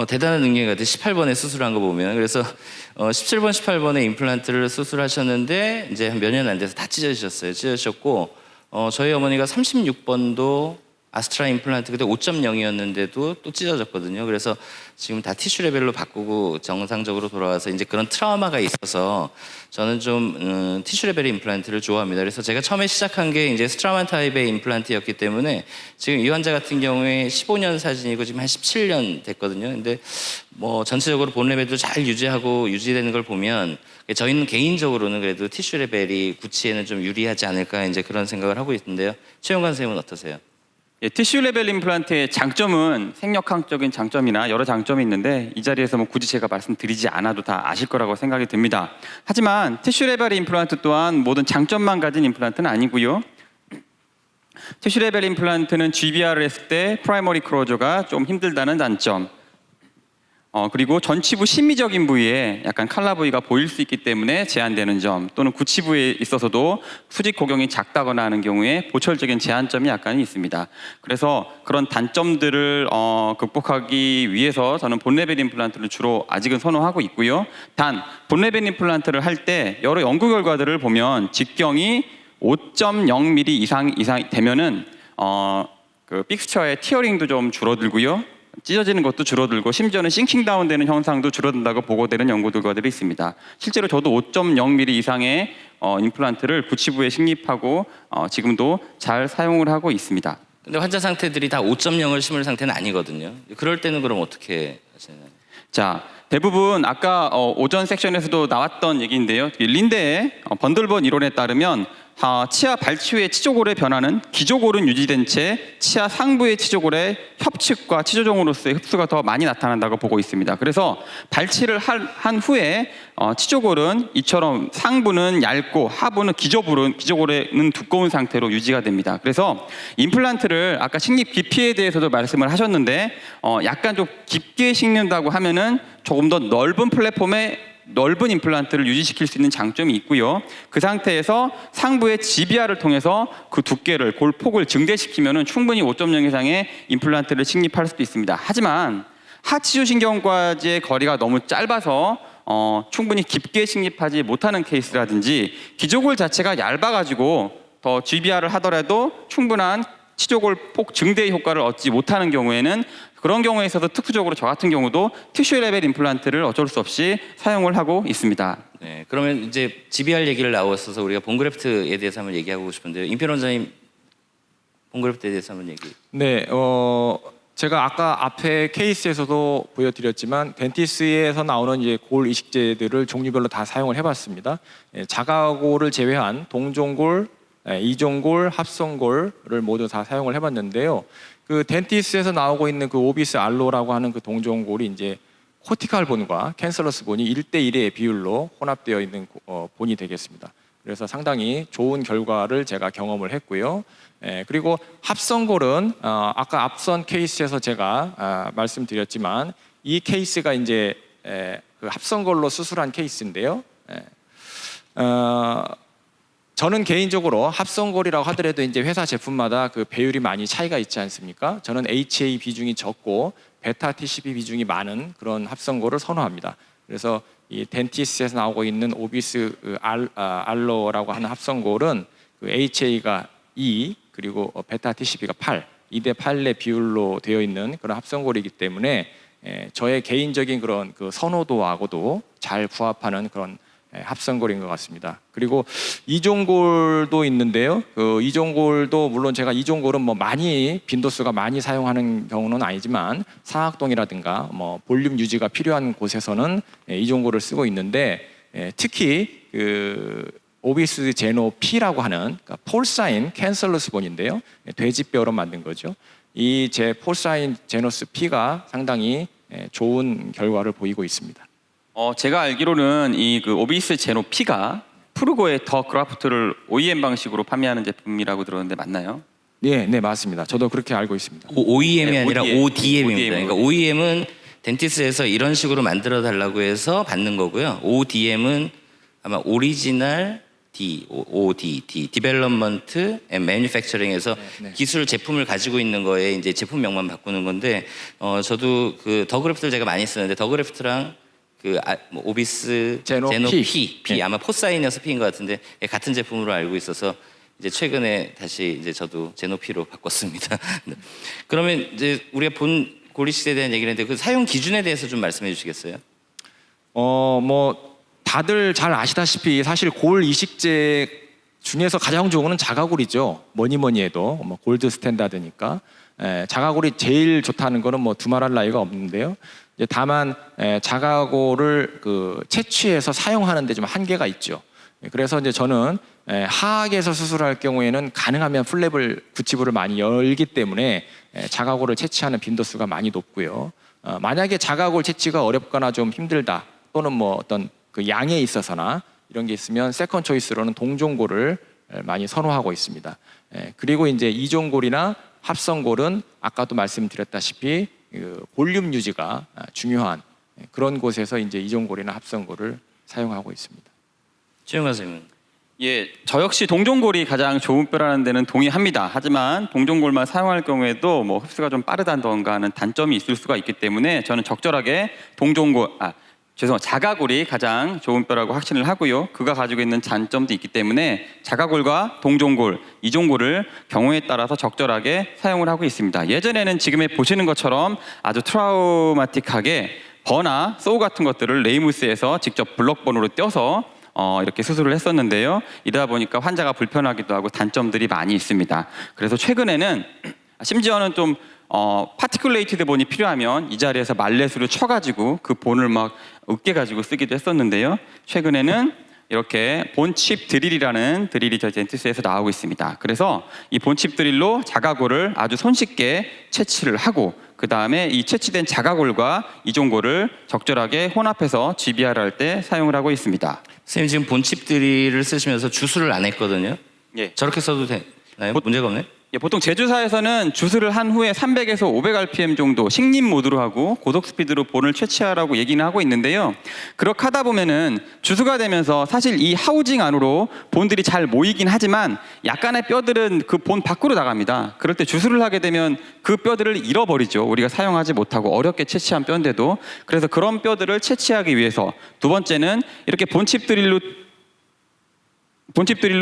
대단한 능력이 같아요. 18번에 수술한 거 보면. 그래서 17번, 18번에 임플란트를 수술하셨는데 이제 몇 년 안 돼서 다 찢어지셨어요. 찢어지셨고 저희 어머니가 36번도 아스트라 임플란트 그때 5.0이었는데도 또 찢어졌거든요. 그래서 지금 다 티슈 레벨로 바꾸고 정상적으로 돌아와서 이제 그런 트라우마가 있어서 저는 좀 티슈 레벨의 임플란트를 좋아합니다. 그래서 제가 처음에 시작한 게 이제 스트라만 타입의 임플란트였기 때문에 지금 이 환자 같은 경우에 15년 사진이고 지금 한 17년 됐거든요. 근데 뭐 전체적으로 본 레벨도 잘 유지하고 유지되는 걸 보면 저희는 개인적으로는 그래도 티슈 레벨이 구치에는 좀 유리하지 않을까 이제 그런 생각을 하고 있는데요. 최용관 선생님은 어떠세요? 예, 티슈 레벨 임플란트의 장점은 생력학적인 장점이나 여러 장점이 있는데 이 자리에서 뭐 굳이 제가 말씀드리지 않아도 다 아실 거라고 생각이 듭니다. 하지만 티슈 레벨 임플란트 또한 모든 장점만 가진 임플란트는 아니고요. 티슈 레벨 임플란트는 GBR을 했을 때 프라이머리 클로저가 좀 힘들다는 단점, 그리고 전치부 심미적인 부위에 약간 칼라 부위가 보일 수 있기 때문에 제한되는 점, 또는 구치부에 있어서도 수직 고경이 작다거나 하는 경우에 보철적인 제한점이 약간 있습니다. 그래서 그런 단점들을 극복하기 위해서 저는 본레벨 임플란트를 주로 아직은 선호하고 있고요. 단 본레벨 임플란트를 할 때 여러 연구 결과들을 보면 직경이 5.0mm 이상 되면은 그 픽스처의 티어링도 좀 줄어들고요. 찢어지는 것도 줄어들고 심지어는 싱킹 다운되는 현상도 줄어든다고 보고되는 연구 결과들이 있습니다. 실제로 저도 5.0mm 이상의 임플란트를 구치부에 식립하고 지금도 잘 사용을 하고 있습니다. 근데 환자 상태들이 다 5.0을 심을 상태는 아니거든요. 그럴 때는 그럼 어떻게 하시나요? 자, 대부분 아까 오전 섹션에서도 나왔던 얘기인데요. 린데의 번들번 이론에 따르면 치아 발치후의 치조골의 변화는 기조골은 유지된 채 치아 상부의 치조골의 협측과 치조종으로서의 흡수가 더 많이 나타난다고 보고 있습니다. 그래서 발치를 한 후에 치조골은 이처럼 상부는 얇고 하부는 기조골은 두꺼운 상태로 유지가 됩니다. 그래서 임플란트를 아까 식립 깊이에 대해서도 말씀을 하셨는데 약간 좀 깊게 식는다고 하면은 조금 더 넓은 플랫폼에 넓은 임플란트를 유지시킬 수 있는 장점이 있고요. 그 상태에서 상부의 GBR을 통해서 그 두께를 골폭을 증대시키면 충분히 5.0 이상의 임플란트를 식립할 수도 있습니다. 하지만 하치조신경과의 거리가 너무 짧아서 충분히 깊게 식립하지 못하는 케이스라든지 기조골 자체가 얇아가지고 더 GBR을 하더라도 충분한 치조골 폭 증대 효과를 얻지 못하는 경우에는 그런 경우에 있어서 특수적으로 저 같은 경우도 티슈 레벨 임플란트를 어쩔 수 없이 사용을 하고 있습니다. 네, 그러면 이제 GBR 얘기를 나왔어서 우리가 본그래프트에 대해서 한번 얘기하고 싶은데요. 임필 원장님 본그래프트에 대해서 한번 얘기. 네, 제가 아까 앞에 케이스에서도 보여드렸지만 덴티스에서 나오는 이제 골 이식제들을 종류별로 다 사용을 해봤습니다. 자가골을 제외한 동종골, 이종골, 합성골을 모두 다 사용을 해봤는데요. 그 덴티스에서 나오고 있는 그 오비스 알로라고 하는 그 동종골이 이제 코티칼 본과 캔슬러스 본이 1대1의 비율로 혼합되어 있는 본이 되겠습니다. 그래서 상당히 좋은 결과를 제가 경험을 했고요. 그리고 합성골은 아까 앞선 케이스에서 제가 말씀드렸지만 이 케이스가 이제 그 합성골로 수술한 케이스인데요. 저는 개인적으로 합성골이라고 하더라도 이제 회사 제품마다 그 배율이 많이 차이가 있지 않습니까? 저는 HA 비중이 적고 베타 TCP 비중이 많은 그런 합성골을 선호합니다. 그래서 이 덴티스에서 나오고 있는 오비스 알로라고 하는 합성골은 그 HA가 2 그리고 베타 TCP가 8, 2대 8의 비율로 되어 있는 그런 합성골이기 때문에 저의 개인적인 그런 그 선호도하고도 잘 부합하는 그런 합성골인 것 같습니다. 그리고 이종골도 있는데요. 그 이종골도 물론 제가 이종골은 뭐 많이 빈도수가 많이 사용하는 경우는 아니지만 상악동이라든가 뭐 볼륨 유지가 필요한 곳에서는 이종골을 쓰고 있는데 특히 그 오비스 제노 P라고 하는 그러니까 폴사인 캔슬러스본인데요. 돼지뼈로 만든 거죠. 이 제 폴사인 제노스 P가 상당히 좋은 결과를 보이고 있습니다. 제가 알기로는 이 그 오비스 제노 P가 푸르고의 더 그라프트를 OEM 방식으로 판매하는 제품이라고 들었는데 맞나요? 네, 네 맞습니다. 저도 그렇게 알고 있습니다. OEM이 네, 아니라 ODM. ODM입니다. 그러니까 OEM은 덴티스에서 이런 식으로 만들어 달라고 해서 받는 거고요. ODM은 아마 오리지널 ODD, 디벨롭먼트 앤 매뉴팩처링에서 네. 기술 제품을 가지고 있는 거에 이제 제품명만 바꾸는 건데 저도 그 더그래프트를 제가 많이 쓰는데 더그래프트랑 뭐 오비스 제노 P 네. 아마 포사인이어서 P인 것 같은데 같은 제품으로 알고 있어서 이제 최근에 다시 이제 저도 제노 P로 바꿨습니다. 네. 그러면 이제 우리가 본 고리식에 대한 얘기를 했는데 그 사용 기준에 대해서 좀 말씀해 주시겠어요? 뭐 다들 잘 아시다시피 사실 골 이식제 중에서 가장 좋은 거는 자가골이죠. 뭐니 해도 뭐 골드 스탠다드니까 자가골이 제일 좋다는 거는 뭐 두말할 나위가 없는데요. 이제 다만 자가골을 그 채취해서 사용하는 데 좀 한계가 있죠. 그래서 이제 저는 하악에서 수술할 경우에는 가능하면 플랩을 구치부를 많이 열기 때문에 자가골을 채취하는 빈도수가 많이 높고요. 만약에 자가골 채취가 어렵거나 좀 힘들다 또는 뭐 어떤 그 양에 있어서나 이런 게 있으면 세컨 초이스로는 동종골을 많이 선호하고 있습니다. 그리고 이제 이종골이나 합성골은 아까도 말씀드렸다시피 그 볼륨 유지가 중요한 그런 곳에서 이제 이종골이나 합성골을 사용하고 있습니다. 최영관 선생님. 예, 저 역시 동종골이 가장 좋은 뼈라는 데는 동의합니다. 하지만 동종골만 사용할 경우에도 뭐 흡수가 좀 빠르다던가 하는 단점이 있을 수가 있기 때문에 저는 적절하게 자가골이 가장 좋은 뼈라고 확신을 하고요. 그가 가지고 있는 단점도 있기 때문에 자가골과 동종골, 이종골을 경우에 따라서 적절하게 사용을 하고 있습니다. 예전에는 지금에 보시는 것처럼 아주 트라우마틱하게 버나 소우 같은 것들을 레이무스에서 직접 블럭본으로 떼어서 이렇게 수술을 했었는데요. 이러다 보니까 환자가 불편하기도 하고 단점들이 많이 있습니다. 그래서 최근에는 심지어는 좀 파티큘레이티드 본이 필요하면 이 자리에서 말렛으로 쳐가지고 그 본을 막 으깨가지고 쓰기도 했었는데요. 최근에는 이렇게 본칩 드릴이라는 드릴이 저희 덴티스에서 나오고 있습니다. 그래서 이 본칩 드릴로 자가골을 아주 손쉽게 채취를 하고 그 다음에 이 채취된 자가골과 이종골을 적절하게 혼합해서 GBR 할 때 사용을 하고 있습니다. 선생님 지금 본칩 드릴을 쓰시면서 주술을 안 했거든요. 예. 저렇게 써도 되나요? 문제가 없나요? 예, 보통 제조사에서는 주술을 한 후에 300에서 500rpm 정도 식립 모드로 하고 고속 스피드로 본을 채취하라고 얘기는 하고 있는데요. 그렇게 하다 보면은 주수가 되면서 사실 이 하우징 안으로 본들이 잘 모이긴 하지만 약간의 뼈들은 그 본 밖으로 나갑니다. 그럴 때 주술을 하게 되면 그 뼈들을 잃어버리죠. 우리가 사용하지 못하고 어렵게 채취한 뼈인데도. 그래서 그런 뼈들을 채취하기 위해서 두 번째는 이렇게 본칩 드릴로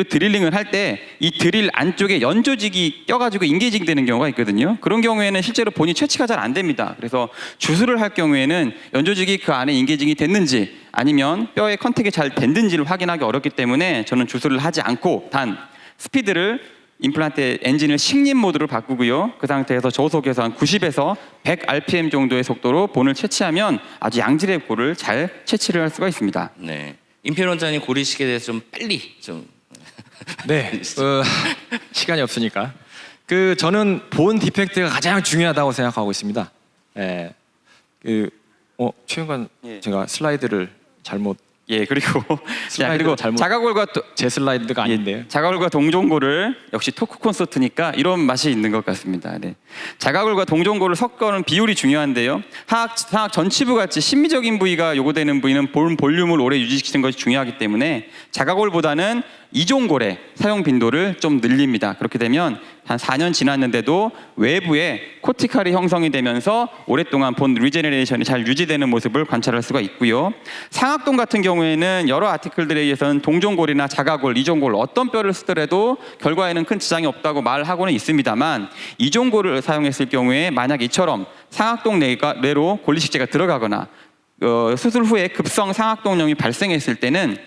드릴링을 할 때 이 드릴 안쪽에 연조직이 껴가지고 인게이징 되는 경우가 있거든요. 그런 경우에는 실제로 본이 채취가 잘 안 됩니다. 그래서 주술을 할 경우에는 연조직이 그 안에 인게이징이 됐는지 아니면 뼈의 컨택이 잘 됐는지를 확인하기 어렵기 때문에 저는 주술을 하지 않고 단 스피드를 임플란트 엔진을 식립 모드로 바꾸고요. 그 상태에서 저속에서 한 90에서 100rpm 정도의 속도로 본을 채취하면 아주 양질의 볼을 잘 채취를 할 수가 있습니다. 네. 임필 원장님 고리식에 대해서 좀 빨리 좀. 네, 시간이 없으니까 저는 본 디펙트가 가장 중요하다고 생각하고 있습니다. 최영관 예. 제가 슬라이드를 잘못 예, 그리고 슬라이드가 잘못 자가골과 제 슬라이드가 아닌데요. 자가골과 동종골을 역시 토크 콘서트니까 이런 맛이 있는 것 같습니다. 네. 자가골과 동종골을 섞어는 비율이 중요한데요. 하악 전치부 같이 심미적인 부위가 요구되는 부위는 본 볼륨을 오래 유지시키는 것이 중요하기 때문에 자가골보다는 이종골의 사용 빈도를 좀 늘립니다. 그렇게 되면 한 4년 지났는데도 외부에 코티칼이 형성이 되면서 오랫동안 본 리제네레이션이 잘 유지되는 모습을 관찰할 수가 있고요. 상악동 같은 경우에는 여러 아티클들에 의해서는 동종골이나 자가골, 이종골 어떤 뼈를 쓰더라도 결과에는 큰 지장이 없다고 말하고는 있습니다만 이종골을 사용했을 경우에 만약 이처럼 상악동 내로 골리식제가 들어가거나 수술 후에 급성 상악동염이 발생했을 때는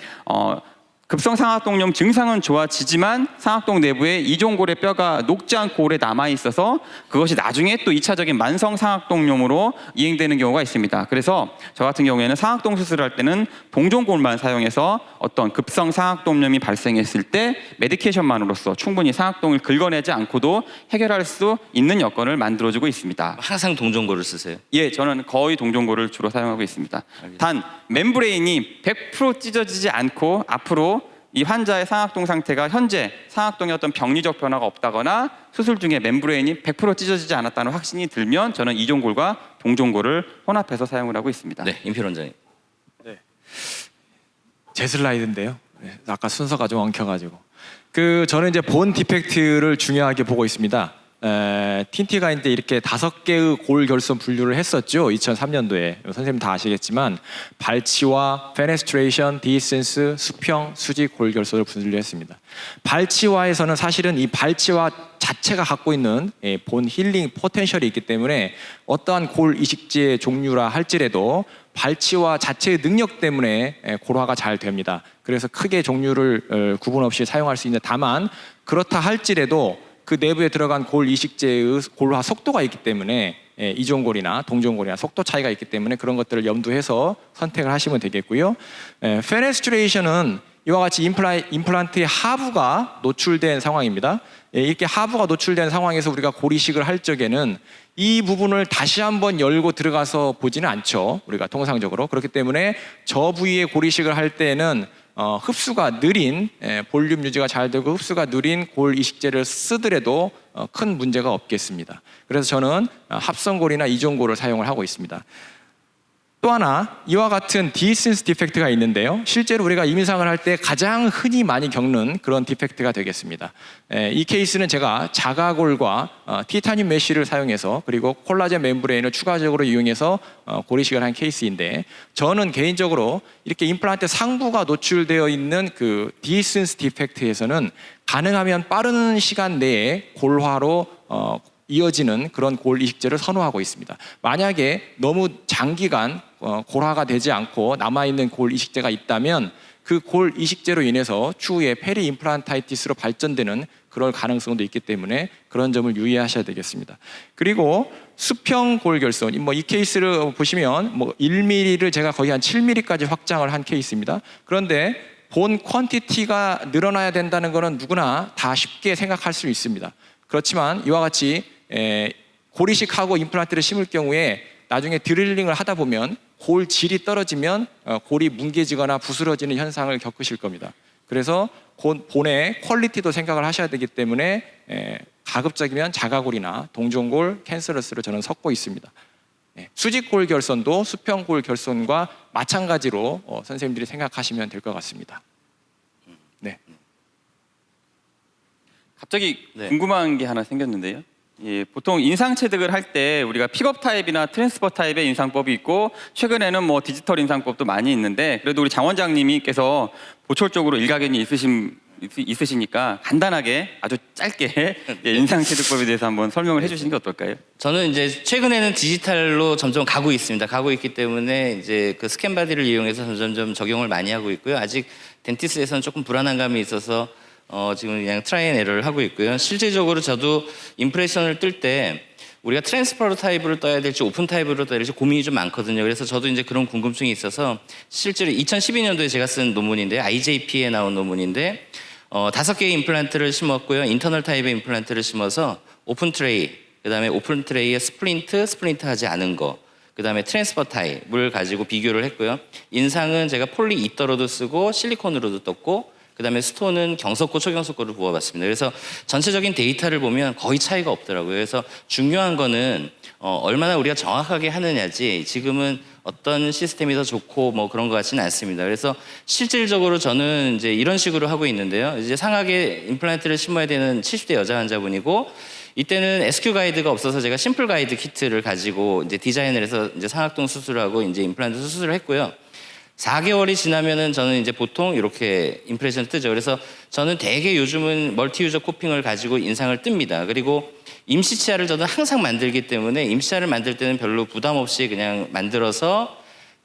급성 상악동염 증상은 좋아지지만 상악동 내부에 이종골의 뼈가 녹지 않고 오래 남아 있어서 그것이 나중에 또 2차적인 만성 상악동염으로 이행되는 경우가 있습니다. 그래서 저 같은 경우에는 상악동 수술할 때는 동종골만 사용해서 어떤 급성 상악동염이 발생했을 때 메디케이션만으로서 충분히 상악동을 긁어내지 않고도 해결할 수 있는 여건을 만들어주고 있습니다. 항상 동종골을 쓰세요? 예, 저는 거의 동종골을 주로 사용하고 있습니다. 단 멤브레인이 100% 찢어지지 않고 앞으로 이 환자의 상악동 상태가 현재 상악동에 어떤 병리적 변화가 없다거나 수술 중에 멤브레인이 100% 찢어지지 않았다는 확신이 들면 저는 이종골과 동종골을 혼합해서 사용을 하고 있습니다. 네, 임필 원장님. 제 슬라이드인데요. 네, 아까 순서가 좀 엉켜가지고 저는 이제 본 디펙트를 중요하게 보고 있습니다. 틴티가 이제 이렇게 5개의 골 결손 분류를 했었죠. 2003년도에 선생님 다 아시겠지만 발치와, 페네스트레이션, 디센스, 수평, 수직 골 결손을 분류했습니다. 발치와에서는 사실은 이 발치와 자체가 갖고 있는 본 힐링 포텐셜이 있기 때문에 어떠한 골 이식제의 종류라 할지라도 발치와 자체의 능력 때문에 골화가 잘 됩니다. 그래서 크게 종류를 구분 없이 사용할 수 있는, 다만 그렇다 할지라도 그 내부에 들어간 골 이식제의 골화 속도가 있기 때문에 이종골이나 동종골이나 속도 차이가 있기 때문에 그런 것들을 염두해서 선택을 하시면 되겠고요. 페네스트레이션은 이와 같이 임플란트의 하부가 노출된 상황입니다. 이렇게 하부가 노출된 상황에서 우리가 골 이식을 할 적에는 이 부분을 다시 한번 열고 들어가서 보지는 않죠. 우리가 통상적으로. 그렇기 때문에 저 부위에 골 이식을 할 때는 흡수가 느린, 볼륨 유지가 잘 되고 흡수가 느린 골 이식제를 쓰더라도 큰 문제가 없겠습니다. 그래서 저는 합성골이나 이종골을 사용을 하고 있습니다. 또 하나, 이와 같은 디센스 디펙트가 있는데요. 실제로 우리가 임상을 할 때 가장 흔히 많이 겪는 그런 디펙트가 되겠습니다. 이 케이스는 제가 자가골과 티타늄 메쉬를 사용해서 그리고 콜라겐 멤브레인을 추가적으로 이용해서 골 이식을 한 케이스인데, 저는 개인적으로 이렇게 임플란트 상부가 노출되어 있는 그 디센스 디펙트에서는 가능하면 빠른 시간 내에 골화로 이어지는 그런 골 이식제를 선호하고 있습니다. 만약에 너무 장기간 골화가 되지 않고 남아있는 골 이식제가 있다면 그 골 이식제로 인해서 추후에 페리 임플란타이티스로 발전되는 그럴 가능성도 있기 때문에 그런 점을 유의하셔야 되겠습니다. 그리고 수평 골 결손, 이 케이스를 보시면 1mm를 제가 거의 한 7mm까지 확장을 한 케이스입니다. 그런데 본 퀀티티가 늘어나야 된다는 것은 누구나 다 쉽게 생각할 수 있습니다. 그렇지만 이와 같이 골 이식하고 임플란트를 심을 경우에 나중에 드릴링을 하다 보면 골 질이 떨어지면 골이 뭉개지거나 부스러지는 현상을 겪으실 겁니다. 그래서 본의 퀄리티도 생각을 하셔야 되기 때문에 가급적이면 자가골이나 동종골, 캔서러스를 저는 섞고 있습니다. 수직골 결손도 수평골 결손과 마찬가지로 선생님들이 생각하시면 될 것 같습니다. 네. 갑자기 네. 궁금한 게 하나 생겼는데요. 예, 보통 인상 체득을 할 때 우리가 픽업 타입이나 트랜스퍼 타입의 인상법이 있고 최근에는 디지털 인상법도 많이 있는데, 그래도 우리 장 원장님께서 보철적으로 일가견이 있으시니까 간단하게 아주 짧게 인상 체득법에 대해서 한번 설명을 해주시는 게 어떨까요? 저는 이제 최근에는 디지털로 점점 가고 있습니다. 가고 있기 때문에 이제 그 스캔 바디를 이용해서 점점 적용을 많이 하고 있고요. 아직 덴티스에서는 조금 불안한 감이 있어서 지금 그냥 트라이 앤 에러를 하고 있고요. 실질적으로 저도 임프레션을 뜰 때 우리가 트랜스퍼 타입으로 떠야 될지 오픈 타입으로 떠야 될지 고민이 좀 많거든요. 그래서 저도 이제 그런 궁금증이 있어서 실제로 2012년도에 제가 쓴 논문인데, IJP에 나온 논문인데 5개의 임플란트를 심었고요. 인터널 타입의 임플란트를 심어서 오픈 트레이, 그다음에 오픈 트레이에 스플린트 하지 않은 거, 그다음에 트랜스퍼 타입을 가지고 비교를 했고요. 인상은 제가 폴리 이터로도 쓰고 실리콘으로도 떴고, 그다음에 스톤은 경석고, 초경석고를 부어봤습니다. 그래서 전체적인 데이터를 보면 거의 차이가 없더라고요. 그래서 중요한 거는 얼마나 우리가 정확하게 하느냐지, 지금은 어떤 시스템이 더 좋고 그런 것 같지는 않습니다. 그래서 실질적으로 저는 이제 이런 식으로 하고 있는데요. 이제 상하게 임플란트를 심어야 되는 70대 여자 환자분이고, 이때는 SQ 가이드가 없어서 제가 심플 가이드 키트를 가지고 이제 디자인을 해서 이제 상악동 수술하고 이제 임플란트 수술을 했고요. 4개월이 지나면은 저는 이제 보통 이렇게 임프레션 뜨죠. 그래서 저는 대개 요즘은 멀티 유저 코핑을 가지고 인상을 뜹니다. 그리고 임시 치아를 저는 항상 만들기 때문에 임시 치아를 만들 때는 별로 부담 없이 그냥 만들어서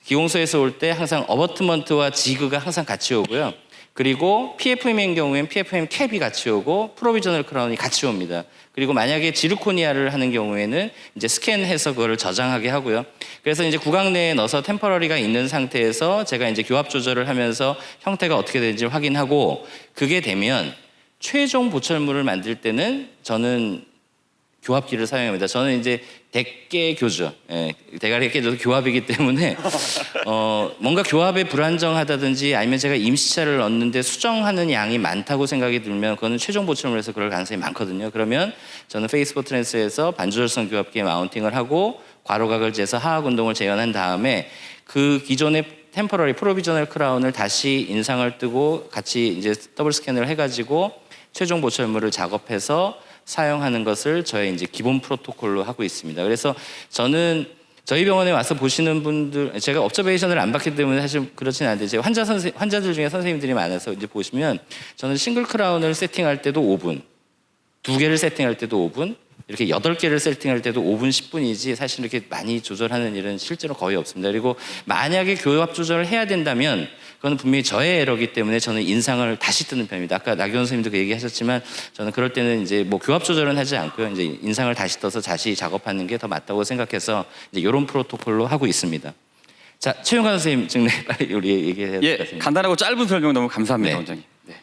기공소에서 올 때 항상 어버트먼트와 지그가 항상 같이 오고요. 그리고 PFM인 경우에는 PFM 캡이 같이 오고 프로비저널 크라운이 같이 옵니다. 그리고 만약에 지르코니아를 하는 경우에는 이제 스캔해서 그거를 저장하게 하고요. 그래서 이제 구강 내에 넣어서 템퍼러리가 있는 상태에서 제가 이제 교합 조절을 하면서 형태가 어떻게 되는지 확인하고, 그게 되면 최종 보철물을 만들 때는 저는 교합기를 사용합니다. 저는 이제 대개 교주, 대가리 깨져도 교합이기 때문에 뭔가 교합에 불안정하다든지 아니면 제가 임시차를 넣는데 수정하는 양이 많다고 생각이 들면 그거는 최종 보철물에서 그럴 가능성이 많거든요. 그러면 저는 페이스포 트랜스에서 반조절성 교합기에 마운팅을 하고 괄호각을 재서 하악 운동을 재현한 다음에 그 기존의 템퍼러리 프로비저널 크라운을 다시 인상을 뜨고 같이 이제 더블 스캔을 해가지고 최종 보철물을 작업해서 사용하는 것을 저의 이제 기본 프로토콜로 하고 있습니다. 그래서 저는 저희 병원에 와서 보시는 분들, 제가 옵저베이션을 안 받기 때문에 사실 그렇진 않은데, 제 환자들 중에 선생님들이 많아서 이제 보시면 저는 싱글 크라운을 세팅할 때도 5분, 2개를 세팅할 때도 5분, 이렇게 8개를 세팅할 때도 5분, 10분이지 사실 이렇게 많이 조절하는 일은 실제로 거의 없습니다. 그리고 만약에 교합 조절을 해야 된다면 그건 분명히 저의 에러기 때문에 저는 인상을 다시 뜨는 편입니다. 아까 나경원 선생님도 그 얘기하셨지만 저는 그럴 때는 이제 뭐 교합 조절은 하지 않고요. 이제 인상을 다시 떠서 다시 작업하는 게 더 맞다고 생각해서 이제 이런 프로토콜로 하고 있습니다. 자, 최용관 선생님 증례 빨리 우리 얘기해야 될 것 같습니다. 간단하고 짧은 설명 너무 감사합니다, 네. 원장님. 네.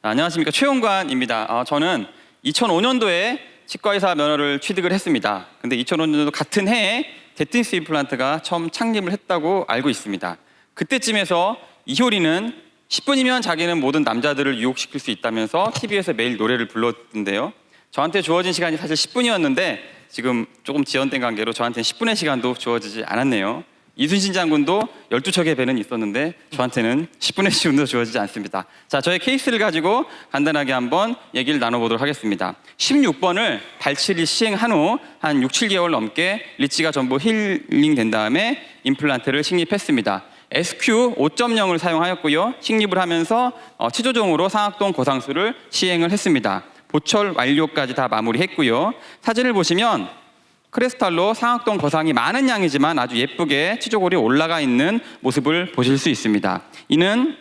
안녕하십니까, 최용관입니다. 저는 2005년도에 치과의사 면허를 취득을 했습니다. 근데 2005년도 같은 해에 데티스 임플란트가 처음 창립을 했다고 알고 있습니다. 그때쯤에서 이효리는 10분이면 자기는 모든 남자들을 유혹시킬 수 있다면서 TV에서 매일 노래를 불렀는데요. 저한테 주어진 시간이 사실 10분이었는데 지금 조금 지연된 관계로 저한테는 10분의 시간도 주어지지 않았네요. 이순신 장군도 12척의 배는 있었는데 저한테는 10분의 시간도 주어지지 않습니다. 자, 저의 케이스를 가지고 간단하게 한번 얘기를 나눠보도록 하겠습니다. 16번을 발치를 시행한 후 한 6, 7개월 넘게 리치가 전부 힐링된 다음에 임플란트를 식립했습니다. SQ 5.0을 사용하였고요. 식립을 하면서 치조정으로 상악동 거상술을 시행을 했습니다. 보철 완료까지 다 마무리했고요. 사진을 보시면 크리스탈로 상악동 거상이 많은 양이지만 아주 예쁘게 치조골이 올라가 있는 모습을 보실 수 있습니다. 이는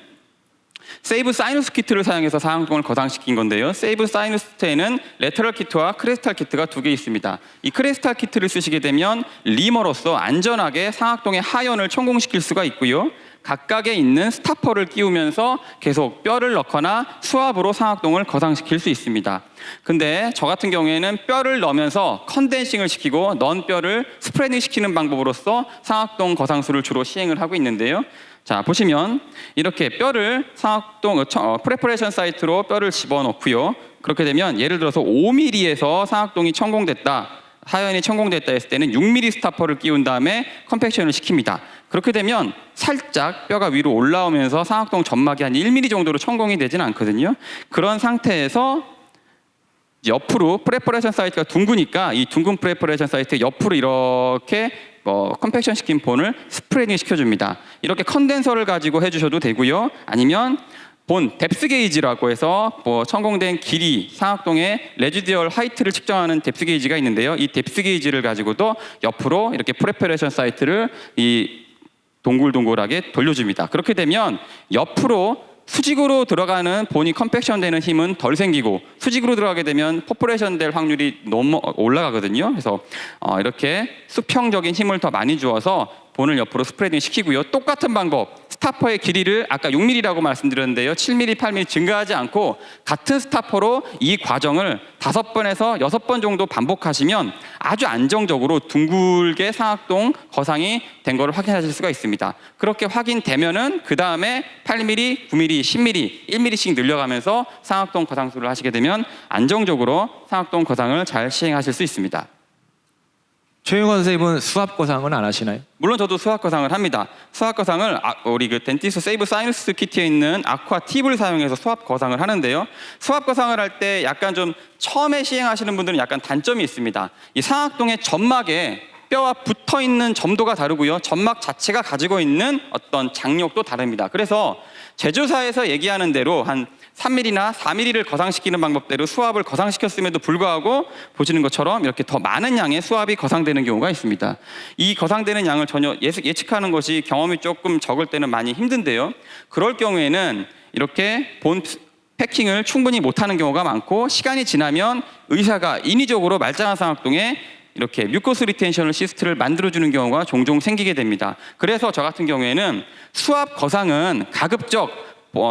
세이브 사이너스 키트를 사용해서 상악동을 거상시킨 건데요. 세이브 사이너스에는 레터럴 키트와 크리스탈 키트가 2개 있습니다. 이 크리스탈 키트를 쓰시게 되면 리머로서 안전하게 상악동의 하연을 천공시킬 수가 있고요. 각각에 있는 스타퍼를 끼우면서 계속 뼈를 넣거나 수압으로 상악동을 거상시킬 수 있습니다. 근데 저 같은 경우에는 뼈를 넣으면서 컨덴싱을 시키고 넣은 뼈를 스프레딩 시키는 방법으로서 상악동 거상술을 주로 시행을 하고 있는데요. 자, 보시면 이렇게 뼈를 상악동 프레퍼레이션 사이트로 뼈를 집어넣고요. 그렇게 되면 예를 들어서 5mm에서 상악동이 천공됐다, 하연이 천공됐다 했을 때는 6mm 스타퍼를 끼운 다음에 컴팩션을 시킵니다. 그렇게 되면 살짝 뼈가 위로 올라오면서 상악동 점막이 한 1mm 정도로 천공이 되지는 않거든요. 그런 상태에서 옆으로 프레퍼레이션 사이트가 둥그니까 이 둥근 프레퍼레이션 사이트 옆으로 이렇게 컴팩션 시킨 본을 스프레딩 시켜줍니다. 이렇게 컨덴서를 가지고 해주셔도 되고요. 아니면 본 뎁스 게이지라고 해서 천공된 길이, 상악동의 레지듀얼 하이트를 측정하는 뎁스 게이지가 있는데요. 이 뎁스 게이지를 가지고도 옆으로 이렇게 프레퍼레이션 사이트를 이 동글동글하게 돌려줍니다. 그렇게 되면 옆으로 수직으로 들어가는 본이 컴팩션 되는 힘은 덜 생기고 수직으로 들어가게 되면 퍼포레이션 될 확률이 너무 올라가거든요. 그래서 이렇게 수평적인 힘을 더 많이 주어서 본을 옆으로 스프레딩 시키고요. 똑같은 방법, 스타퍼의 길이를 아까 6mm라고 말씀드렸는데요. 7mm, 8mm 증가하지 않고 같은 스타퍼로 이 과정을 5번에서 6번 정도 반복하시면 아주 안정적으로 둥글게 상악동 거상이 된 것을 확인하실 수가 있습니다. 그렇게 확인되면은 그 다음에 8mm, 9mm, 10mm, 1mm씩 늘려가면서 상악동 거상술을 하시게 되면 안정적으로 상악동 거상을 잘 시행하실 수 있습니다. 최용관 선생님은 수압 거상은 안 하시나요? 물론 저도 수압 거상을 합니다. 수압 거상을 우리 그 덴티스트 세이브 사이너스 키트에 있는 아쿠아 팁을 사용해서 수압 거상을 하는데요. 수압 거상을 할 때 약간 좀 처음에 시행하시는 분들은 약간 단점이 있습니다. 이 상악동의 점막에 뼈와 붙어 있는 점도가 다르고요. 점막 자체가 가지고 있는 어떤 장력도 다릅니다. 그래서 제조사에서 얘기하는 대로 한 3mm나 4mm를 거상시키는 방법대로 수압을 거상시켰음에도 불구하고 보시는 것처럼 이렇게 더 많은 양의 수압이 거상되는 경우가 있습니다. 이 거상되는 양을 전혀 예측하는 것이 경험이 조금 적을 때는 많이 힘든데요. 그럴 경우에는 이렇게 본 패킹을 충분히 못하는 경우가 많고, 시간이 지나면 의사가 인위적으로 말짱한 상악동에 이렇게 뮤코스 리텐션 시스트를 만들어주는 경우가 종종 생기게 됩니다. 그래서 저 같은 경우에는 수압 거상은 가급적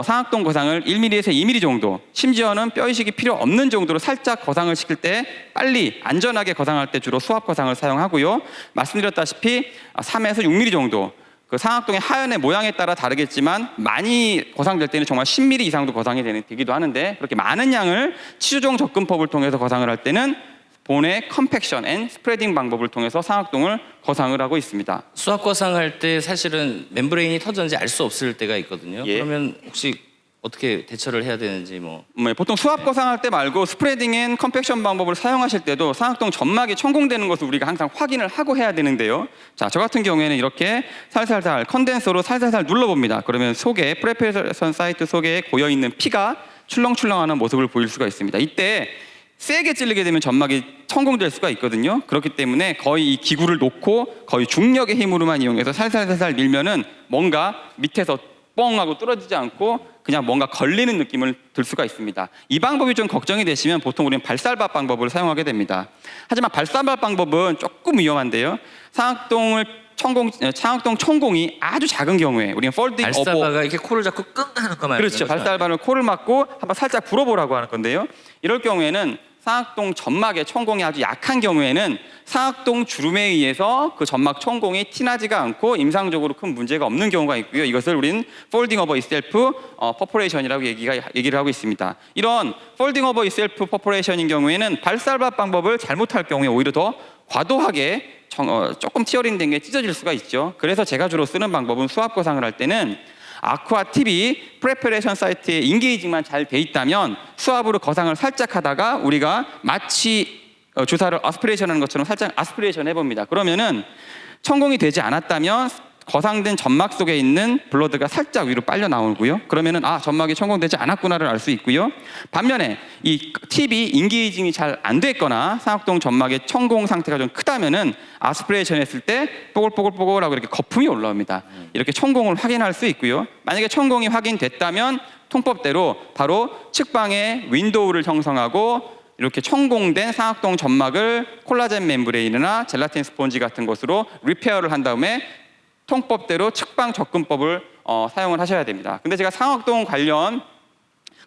상악동 거상을 1mm에서 2mm 정도, 심지어는 뼈 이식이 필요 없는 정도로 살짝 거상을 시킬 때 빨리 안전하게 거상할 때 주로 수압 거상을 사용하고요. 말씀드렸다시피 3에서 6mm 정도, 그 상악동의 하연의 모양에 따라 다르겠지만 많이 거상될 때는 정말 10mm 이상도 거상이 되기도 하는데, 그렇게 많은 양을 치주종 접근법을 통해서 거상을 할 때는 본의 컴팩션 앤 스프레딩 방법을 통해서 상악동을 거상을 하고 있습니다. 수압 거상할 때 사실은 멤브레인이 터졌는지 알 수 없을 때가 있거든요. 예. 그러면 혹시 어떻게 대처를 해야 되는지 뭐. 보통 수압 거상할 때 말고 스프레딩 앤 컴팩션 방법을 사용하실 때도 상악동 점막이 천공되는 것을 우리가 항상 확인을 하고 해야 되는데요. 자, 저 같은 경우에는 이렇게 살살살 컨덴서로 살살살 눌러봅니다. 그러면 속에 프레퍼레이션 사이트 속에 고여 있는 피가 출렁출렁하는 모습을 보일 수가 있습니다. 이때 세게 찔리게 되면 점막이 천공될 수가 있거든요. 그렇기 때문에 거의 이 기구를 놓고 거의 중력의 힘으로만 이용해서 살살살살 밀면은 뭔가 밑에서 뻥 하고 뚫어지지 않고 그냥 뭔가 걸리는 느낌을 들 수가 있습니다. 이 방법이 좀 걱정이 되시면 보통 우리는 발살밥 방법을 사용하게 됩니다. 하지만 발살밥 방법은 조금 위험한데요. 상악동 천공이 아주 작은 경우에 우리는 폴딩 발사바가 이렇게 코를 잡고 끙 하는 거 말이에요. 그렇죠. 발살바는 코를 막고 한번 살짝 불어보라고 하는 건데요. 이럴 경우에는 상악동 점막의 천공이 아주 약한 경우에는 상악동 주름에 의해서 그 점막 천공이 티나지가 않고 임상적으로 큰 문제가 없는 경우가 있고요. 이것을 우리는 폴딩 오버 이셀프 퍼포레이션이라고 얘기를 하고 있습니다. 이런 폴딩 오버 이셀프 퍼포레이션인 경우에는 발살밥 방법을 잘못할 경우에 오히려 더 과도하게 조금 티어링된 게 찢어질 수가 있죠. 그래서 제가 주로 쓰는 방법은 수압 거상을 할 때는 아쿠아 팁이 프레퍼레이션 사이트에 인게이징만 잘 돼 있다면 수압으로 거상을 살짝 하다가 우리가 마치 주사를 아스피레이션 하는 것처럼 살짝 아스피레이션 해봅니다. 그러면은 천공이 되지 않았다면 거상된 점막 속에 있는 블러드가 살짝 위로 빨려 나오고요. 그러면은 점막이 천공되지 않았구나를 알 수 있고요. 반면에 이 팁이 인게이징이 잘 안 됐거나 상악동 점막의 천공 상태가 좀 크다면은 아스피레이션 했을 때 뽀글뽀글뽀글하고 이렇게 거품이 올라옵니다. 이렇게 천공을 확인할 수 있고요. 만약에 천공이 확인됐다면 통법대로 바로 측방에 윈도우를 형성하고 이렇게 천공된 상악동 점막을 콜라겐 멤브레인이나 젤라틴 스폰지 같은 것으로 리페어를 한 다음에 통법대로 측방 접근법을 사용을 하셔야 됩니다. 근데 제가 상악동 관련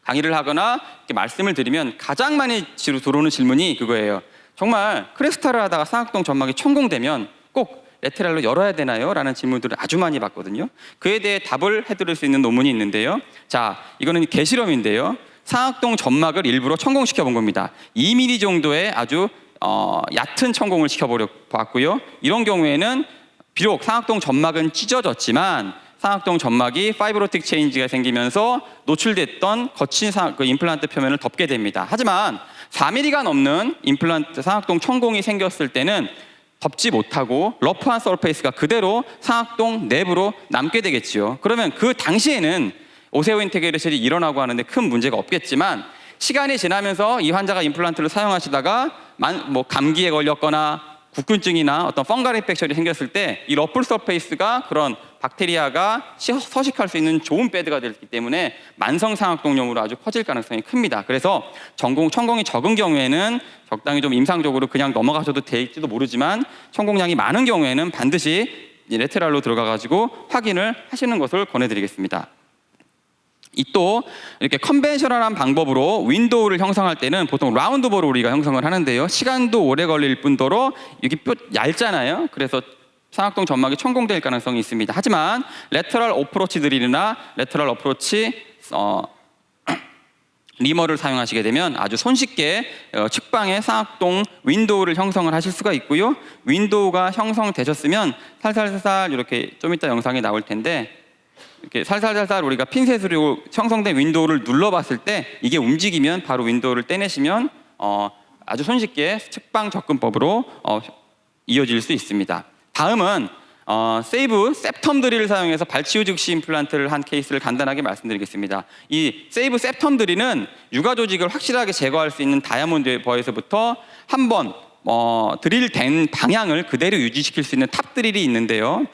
강의를 하거나 이렇게 말씀을 드리면 가장 많이 들어오는 질문이 그거예요. 정말 크레스타를 하다가 상악동 점막이 천공되면 꼭 레테랄로 열어야 되나요? 라는 질문들을 아주 많이 받거든요. 그에 대해 답을 해드릴 수 있는 논문이 있는데요. 자, 이거는 개실험인데요. 상악동 점막을 일부러 천공시켜 본 겁니다. 2mm 정도의 아주 얕은 천공을 시켜봤고요. 이런 경우에는 비록 상악동 점막은 찢어졌지만 상악동 점막이 파이브로틱 체인지가 생기면서 노출됐던 거친 임플란트 표면을 덮게 됩니다. 하지만 4mm가 넘는 임플란트 상악동 천공이 생겼을 때는 덮지 못하고 러프한 서페이스가 그대로 상악동 내부로 남게 되겠지요. 그러면 그 당시에는 오세오 인테그레이션이 일어나고 하는데 큰 문제가 없겠지만 시간이 지나면서 이 환자가 임플란트를 사용하시다가 감기에 걸렸거나 국균증이나 어떤 펑갈 인펙션이 생겼을 때 이 러플 서페이스가 그런 박테리아가 서식할 수 있는 좋은 배드가 되기 때문에 만성 상악동염으로 아주 커질 가능성이 큽니다. 그래서 천공이 적은 경우에는 적당히 좀 임상적으로 그냥 넘어가셔도 될지도 모르지만 천공량이 많은 경우에는 반드시 레테랄로 들어가가지고 확인을 하시는 것을 권해드리겠습니다. 이 또 이렇게 컨벤셔널한 방법으로 윈도우를 형성할 때는 보통 라운드볼을 우리가 형성을 하는데요. 시간도 오래 걸릴 뿐더러 이게 뼈 얇잖아요. 그래서 상악동 점막이 천공될 가능성이 있습니다. 하지만 레터럴 어프로치 드릴이나 레터럴 어프로치 리머를 사용하시게 되면 아주 손쉽게 측방에 상악동 윈도우를 형성을 하실 수가 있고요. 윈도우가 형성되셨으면 살살살살 이렇게 좀 이따 영상이 나올 텐데 이렇게 살살살살 우리가 핀셋으로 형성된 윈도우를 눌러봤을 때 이게 움직이면 바로 윈도우를 떼내시면 아주 손쉽게 측방 접근법으로 이어질 수 있습니다. 다음은 세이브 septum 드릴을 사용해서 발치후 즉시 임플란트를 한 케이스를 간단하게 말씀드리겠습니다. 이 세이브 septum 드릴은 유가 조직을 확실하게 제거할 수 있는 다이아몬드 버에서부터 한번 드릴된 방향을 그대로 유지시킬 수 있는 탑 드릴이 있는데요.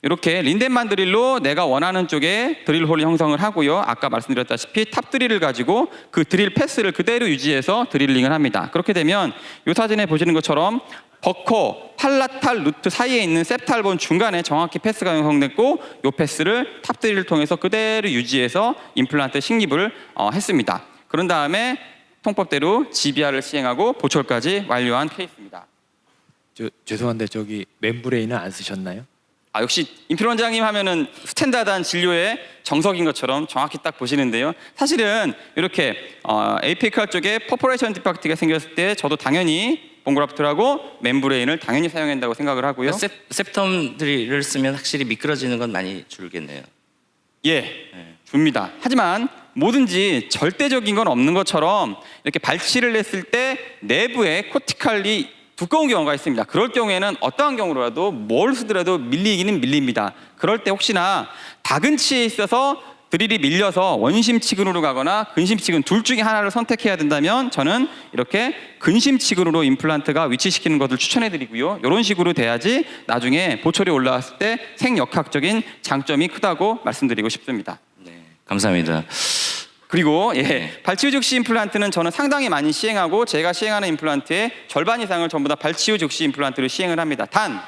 이렇게 린덴만 드릴로 내가 원하는 쪽에 드릴 홀을 형성을 하고요. 아까 말씀드렸다시피 탑 드릴을 가지고 그 드릴 패스를 그대로 유지해서 드릴링을 합니다. 그렇게 되면 이 사진에 보시는 것처럼 버커, 팔라탈 루트 사이에 있는 septal본 중간에 정확히 패스가 형성됐고 이 패스를 탑 드릴을 통해서 그대로 유지해서 임플란트 식립을 했습니다. 그런 다음에 통법대로 GBR을 시행하고 보철까지 완료한 케이스입니다. 죄송한데 저기 멤브레인은 안 쓰셨나요? 역시 임필 원장님 하면은 스탠다드한 진료의 정석인 것처럼 정확히 딱 보시는데요. 사실은 이렇게 에이피칼 쪽에 퍼포레이션 디펙트가 생겼을 때 저도 당연히 본그라프트라고 멤브레인을 당연히 사용한다고 생각을 하고요. septum 드릴을 쓰면 확실히 미끄러지는 건 많이 줄겠네요. 줍니다. 하지만 뭐든지 절대적인 건 없는 것처럼 이렇게 발치를 했을 때 내부에 코티칼이 두꺼운 경우가 있습니다. 그럴 경우에는 어떠한 경우라도 뭘 쓰더라도 밀리기는 밀립니다. 그럴 때 혹시나 다근치에 있어서 드릴이 밀려서 원심치근으로 가거나 근심치근 둘 중에 하나를 선택해야 된다면 저는 이렇게 근심치근으로 임플란트가 위치시키는 것을 추천해드리고요. 이런 식으로 돼야지 나중에 보철이 올라왔을 때 생역학적인 장점이 크다고 말씀드리고 싶습니다. 네, 감사합니다. 그리고 발치후 즉시 임플란트는 저는 상당히 많이 시행하고 제가 시행하는 임플란트의 절반 이상을 전부 다 발치후 즉시 임플란트로 시행을 합니다. 단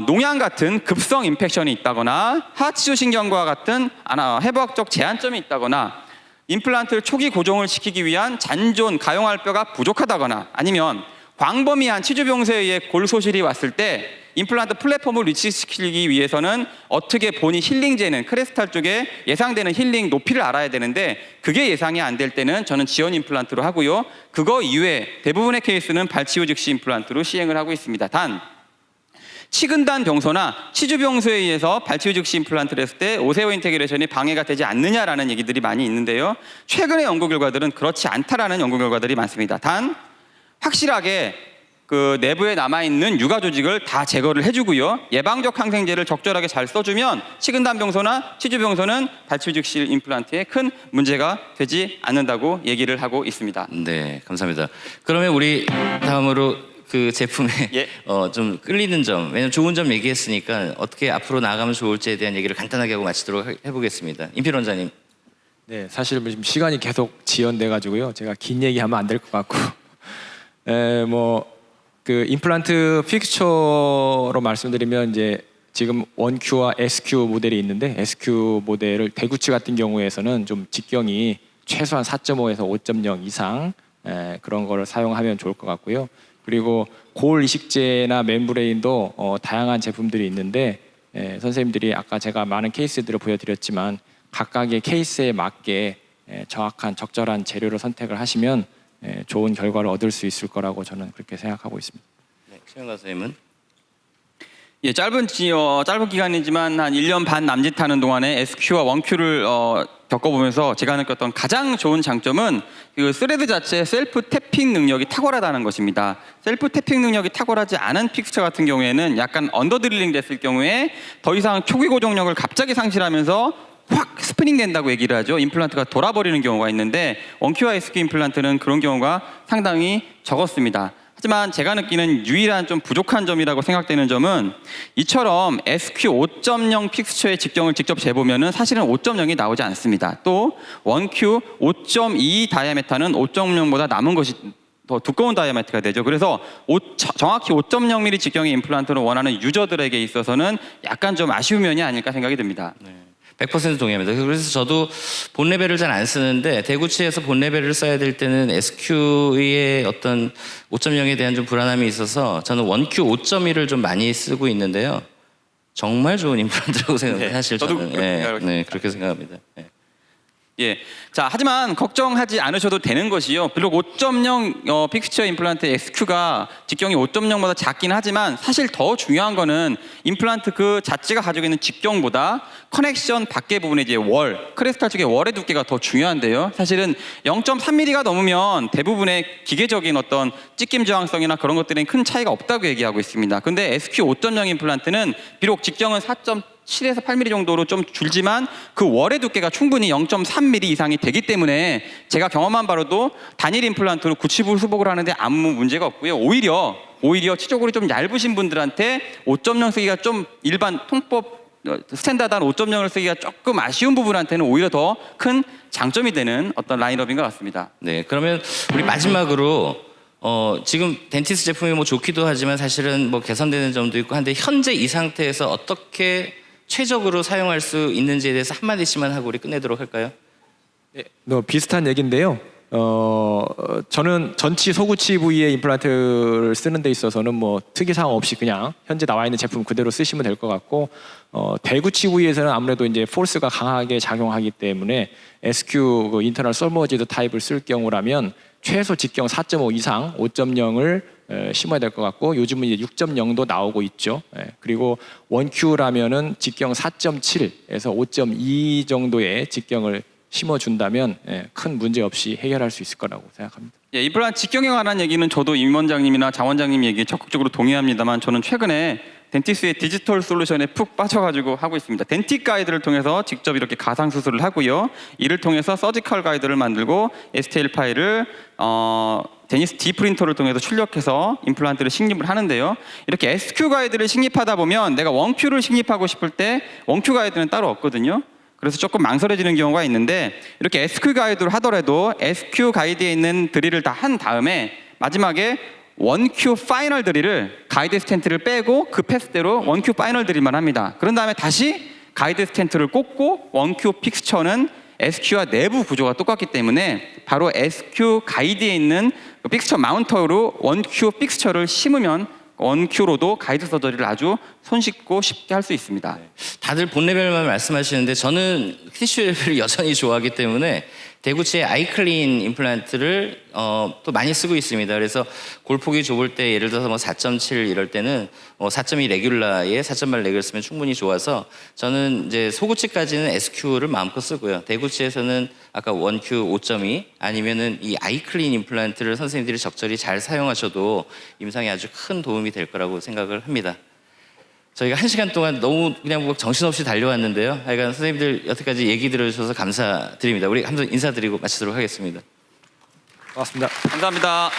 농양 같은 급성 인펙션이 있다거나 하치조 신경과 같은 해부학적 제한점이 있다거나 임플란트를 초기 고정을 시키기 위한 잔존 가용할 뼈가 부족하다거나 아니면 광범위한 치주병세에 의해 골 소실이 왔을 때 임플란트 플랫폼을 위치시키기 위해서는 어떻게 본이 힐링제는 크레스탈 쪽에 예상되는 힐링 높이를 알아야 되는데 그게 예상이 안 될 때는 저는 지원 임플란트로 하고요. 그거 이외에 대부분의 케이스는 발치후 즉시 임플란트로 시행을 하고 있습니다. 단 치근단 병소나 치주병소에 의해서 발치후 즉시 임플란트를 했을 때 오세오 인테그레이션이 방해가 되지 않느냐라는 얘기들이 많이 있는데요. 최근의 연구 결과들은 그렇지 않다라는 연구 결과들이 많습니다. 단 확실하게 그 내부에 남아있는 유가 조직을 다 제거를 해주고요. 예방적 항생제를 적절하게 잘 써주면 치근단 병소나 치주병소는 발치후 즉시 임플란트에 큰 문제가 되지 않는다고 얘기를 하고 있습니다. 네, 감사합니다. 그러면 우리 다음으로 그 제품에 좀 끌리는 점, 왜냐면 좋은 점 얘기했으니까 어떻게 앞으로 나아가면 좋을지에 대한 얘기를 간단하게 하고 마치도록 해보겠습니다. 임필 원장님. 네, 사실 지금 시간이 계속 지연돼 가지고요. 제가 긴 얘기하면 안 될 것 같고, 그 임플란트 픽처로 말씀드리면 이제 지금 1Q와 SQ 모델이 있는데 SQ 모델을 대구치 같은 경우에서는 좀 직경이 최소한 4.5에서 5.0 이상 그런 거를 사용하면 좋을 것 같고요. 그리고 고울 이식제나 멤브레인도 다양한 제품들이 있는데 선생님들이 아까 제가 많은 케이스들을 보여드렸지만 각각의 케이스에 맞게 정확한 적절한 재료를 선택을 하시면 좋은 결과를 얻을 수 있을 거라고 저는 그렇게 생각하고 있습니다. 네, 최영가 선생님은? 짧은 기간이지만 한 1년 반 남짓하는 동안에 SQ와 1Q를 겪어보면서 제가 느꼈던 가장 좋은 장점은 그 스레드 자체의 셀프 태핑 능력이 탁월하다는 것입니다. 셀프 태핑 능력이 탁월하지 않은 픽스처 같은 경우에는 약간 언더 드릴링 됐을 경우에 더 이상 초기 고정력을 갑자기 상실하면서 확 스프링 된다고 얘기를 하죠. 임플란트가 돌아버리는 경우가 있는데 1Q와 SQ 임플란트는 그런 경우가 상당히 적었습니다. 하지만 제가 느끼는 유일한 좀 부족한 점이라고 생각되는 점은 이처럼 SQ 5.0 픽스처의 직경을 직접 재보면은 사실은 5.0이 나오지 않습니다. 또 1Q 5.2 다이아메타는 5.0보다 남은 것이 더 두꺼운 다이아메트가 되죠. 그래서 정확히 5.0mm 직경의 임플란트를 원하는 유저들에게 있어서는 약간 좀 아쉬운 면이 아닐까 생각이 듭니다. 네. 100% 동의합니다. 그래서 저도 본 레벨을 잘 안 쓰는데 대구치에서 본 레벨을 써야 될 때는 SQ의 어떤 5.0에 대한 좀 불안함이 있어서 저는 1Q 5.1을 좀 많이 쓰고 있는데요. 정말 좋은 임플란트라고 생각해요. 사실 저도 저는 그렇게 네, 그렇게 생각합니다. 네. 예. 자, 하지만 걱정하지 않으셔도 되는 것이요. 비록 5.0 픽스처 임플란트 SQ가 직경이 5.0보다 작긴 하지만 사실 더 중요한 거는 임플란트 그 자체가 가지고 있는 직경보다 커넥션 밖에 부분에 이제 크리스탈 쪽의 월의 두께가 더 중요한데요. 사실은 0.3mm가 넘으면 대부분의 기계적인 어떤 찢김 저항성이나 그런 것들은 큰 차이가 없다고 얘기하고 있습니다. 근데 SQ 5.0 임플란트는 비록 직경은 4.7에서 8mm 정도로 좀 줄지만 그 월의 두께가 충분히 0.3mm 이상이 되기 때문에 제가 경험한 바로도 단일 임플란트로 구치부 수복을 하는데 아무 문제가 없고요. 오히려 치적으로 좀 얇으신 분들한테 5.0 쓰기가 좀 일반 통법 스탠다드한 5.0을 쓰기가 조금 아쉬운 부분한테는 오히려 더 큰 장점이 되는 어떤 라인업인 것 같습니다. 네, 그러면 우리 마지막으로 지금 덴티스 제품이 뭐 좋기도 하지만 사실은 뭐 개선되는 점도 있고 한데 현재 이 상태에서 어떻게 최적으로 사용할 수 있는지에 대해서 한마디씩만 하고 우리 끝내도록 할까요? 네, 비슷한 얘기인데요. 저는 전치 소구치 부위의 임플란트를 쓰는 데 있어서는 뭐 특이사항 없이 그냥 현재 나와 있는 제품 그대로 쓰시면 될 것 같고, 대구치 부위에서는 아무래도 이제 포스가 강하게 작용하기 때문에 SQ 그 인터널 솔머지드 타입을 쓸 경우라면 최소 직경 4.5 이상 5.0을 심어야 될 것 같고, 요즘은 이제 6.0도 나오고 있죠. 그리고 원큐라면은 직경 4.7에서 5.2 정도의 직경을 심어준다면 큰 문제 없이 해결할 수 있을 거라고 생각합니다. 예, 임플란트 직경에 관한 얘기는 저도 임 원장님이나 장 원장님 얘기에 적극적으로 동의합니다만 저는 최근에 덴티스의 디지털 솔루션에 푹 빠져가지고 하고 있습니다. 덴틱 가이드를 통해서 직접 이렇게 가상 수술을 하고요. 이를 통해서 서지컬 가이드를 만들고 STL 파일을 데니스 D 프린터를 통해서 출력해서 임플란트를 식립을 하는데요. 이렇게 SQ 가이드를 식립하다 보면 내가 원큐를 식립하고 싶을 때 원큐 가이드는 따로 없거든요. 그래서 조금 망설여지는 경우가 있는데, 이렇게 SQ 가이드를 하더라도 SQ 가이드에 있는 드릴을 다 한 다음에 마지막에 원큐 파이널 드릴을 가이드 스텐트를 빼고 그 패스대로 원큐 파이널 드릴만 합니다. 그런 다음에 다시 가이드 스텐트를 꽂고 원큐 픽스처는 SQ와 내부 구조가 똑같기 때문에 바로 SQ 가이드에 있는 그 픽스처 마운터로 원큐 픽스처를 심으면 원큐로도 가이드 서저리를 아주 손쉽고 쉽게 할 수 있습니다. 다들 본 레벨만 말씀하시는데 저는 티슈 레벨을 여전히 좋아하기 때문에 대구치의 아이클린 임플란트를 또 많이 쓰고 있습니다. 그래서 골폭이 좁을 때 예를 들어서 뭐 4.7 이럴 때는 4.2 레귤라에 4.8 레귤 쓰면 충분히 좋아서 저는 이제 소구치까지는 SQ를 마음껏 쓰고요. 대구치에서는 아까 원큐 5.2 아니면은 이 아이클린 임플란트를 선생님들이 적절히 잘 사용하셔도 임상에 아주 큰 도움이 될 거라고 생각을 합니다. 저희가 1시간 동안 너무 그냥 뭐 정신없이 달려왔는데요. 하여간 선생님들 여태까지 얘기 들어주셔서 감사드립니다. 우리 한번 인사드리고 마치도록 하겠습니다. 고맙습니다. 감사합니다.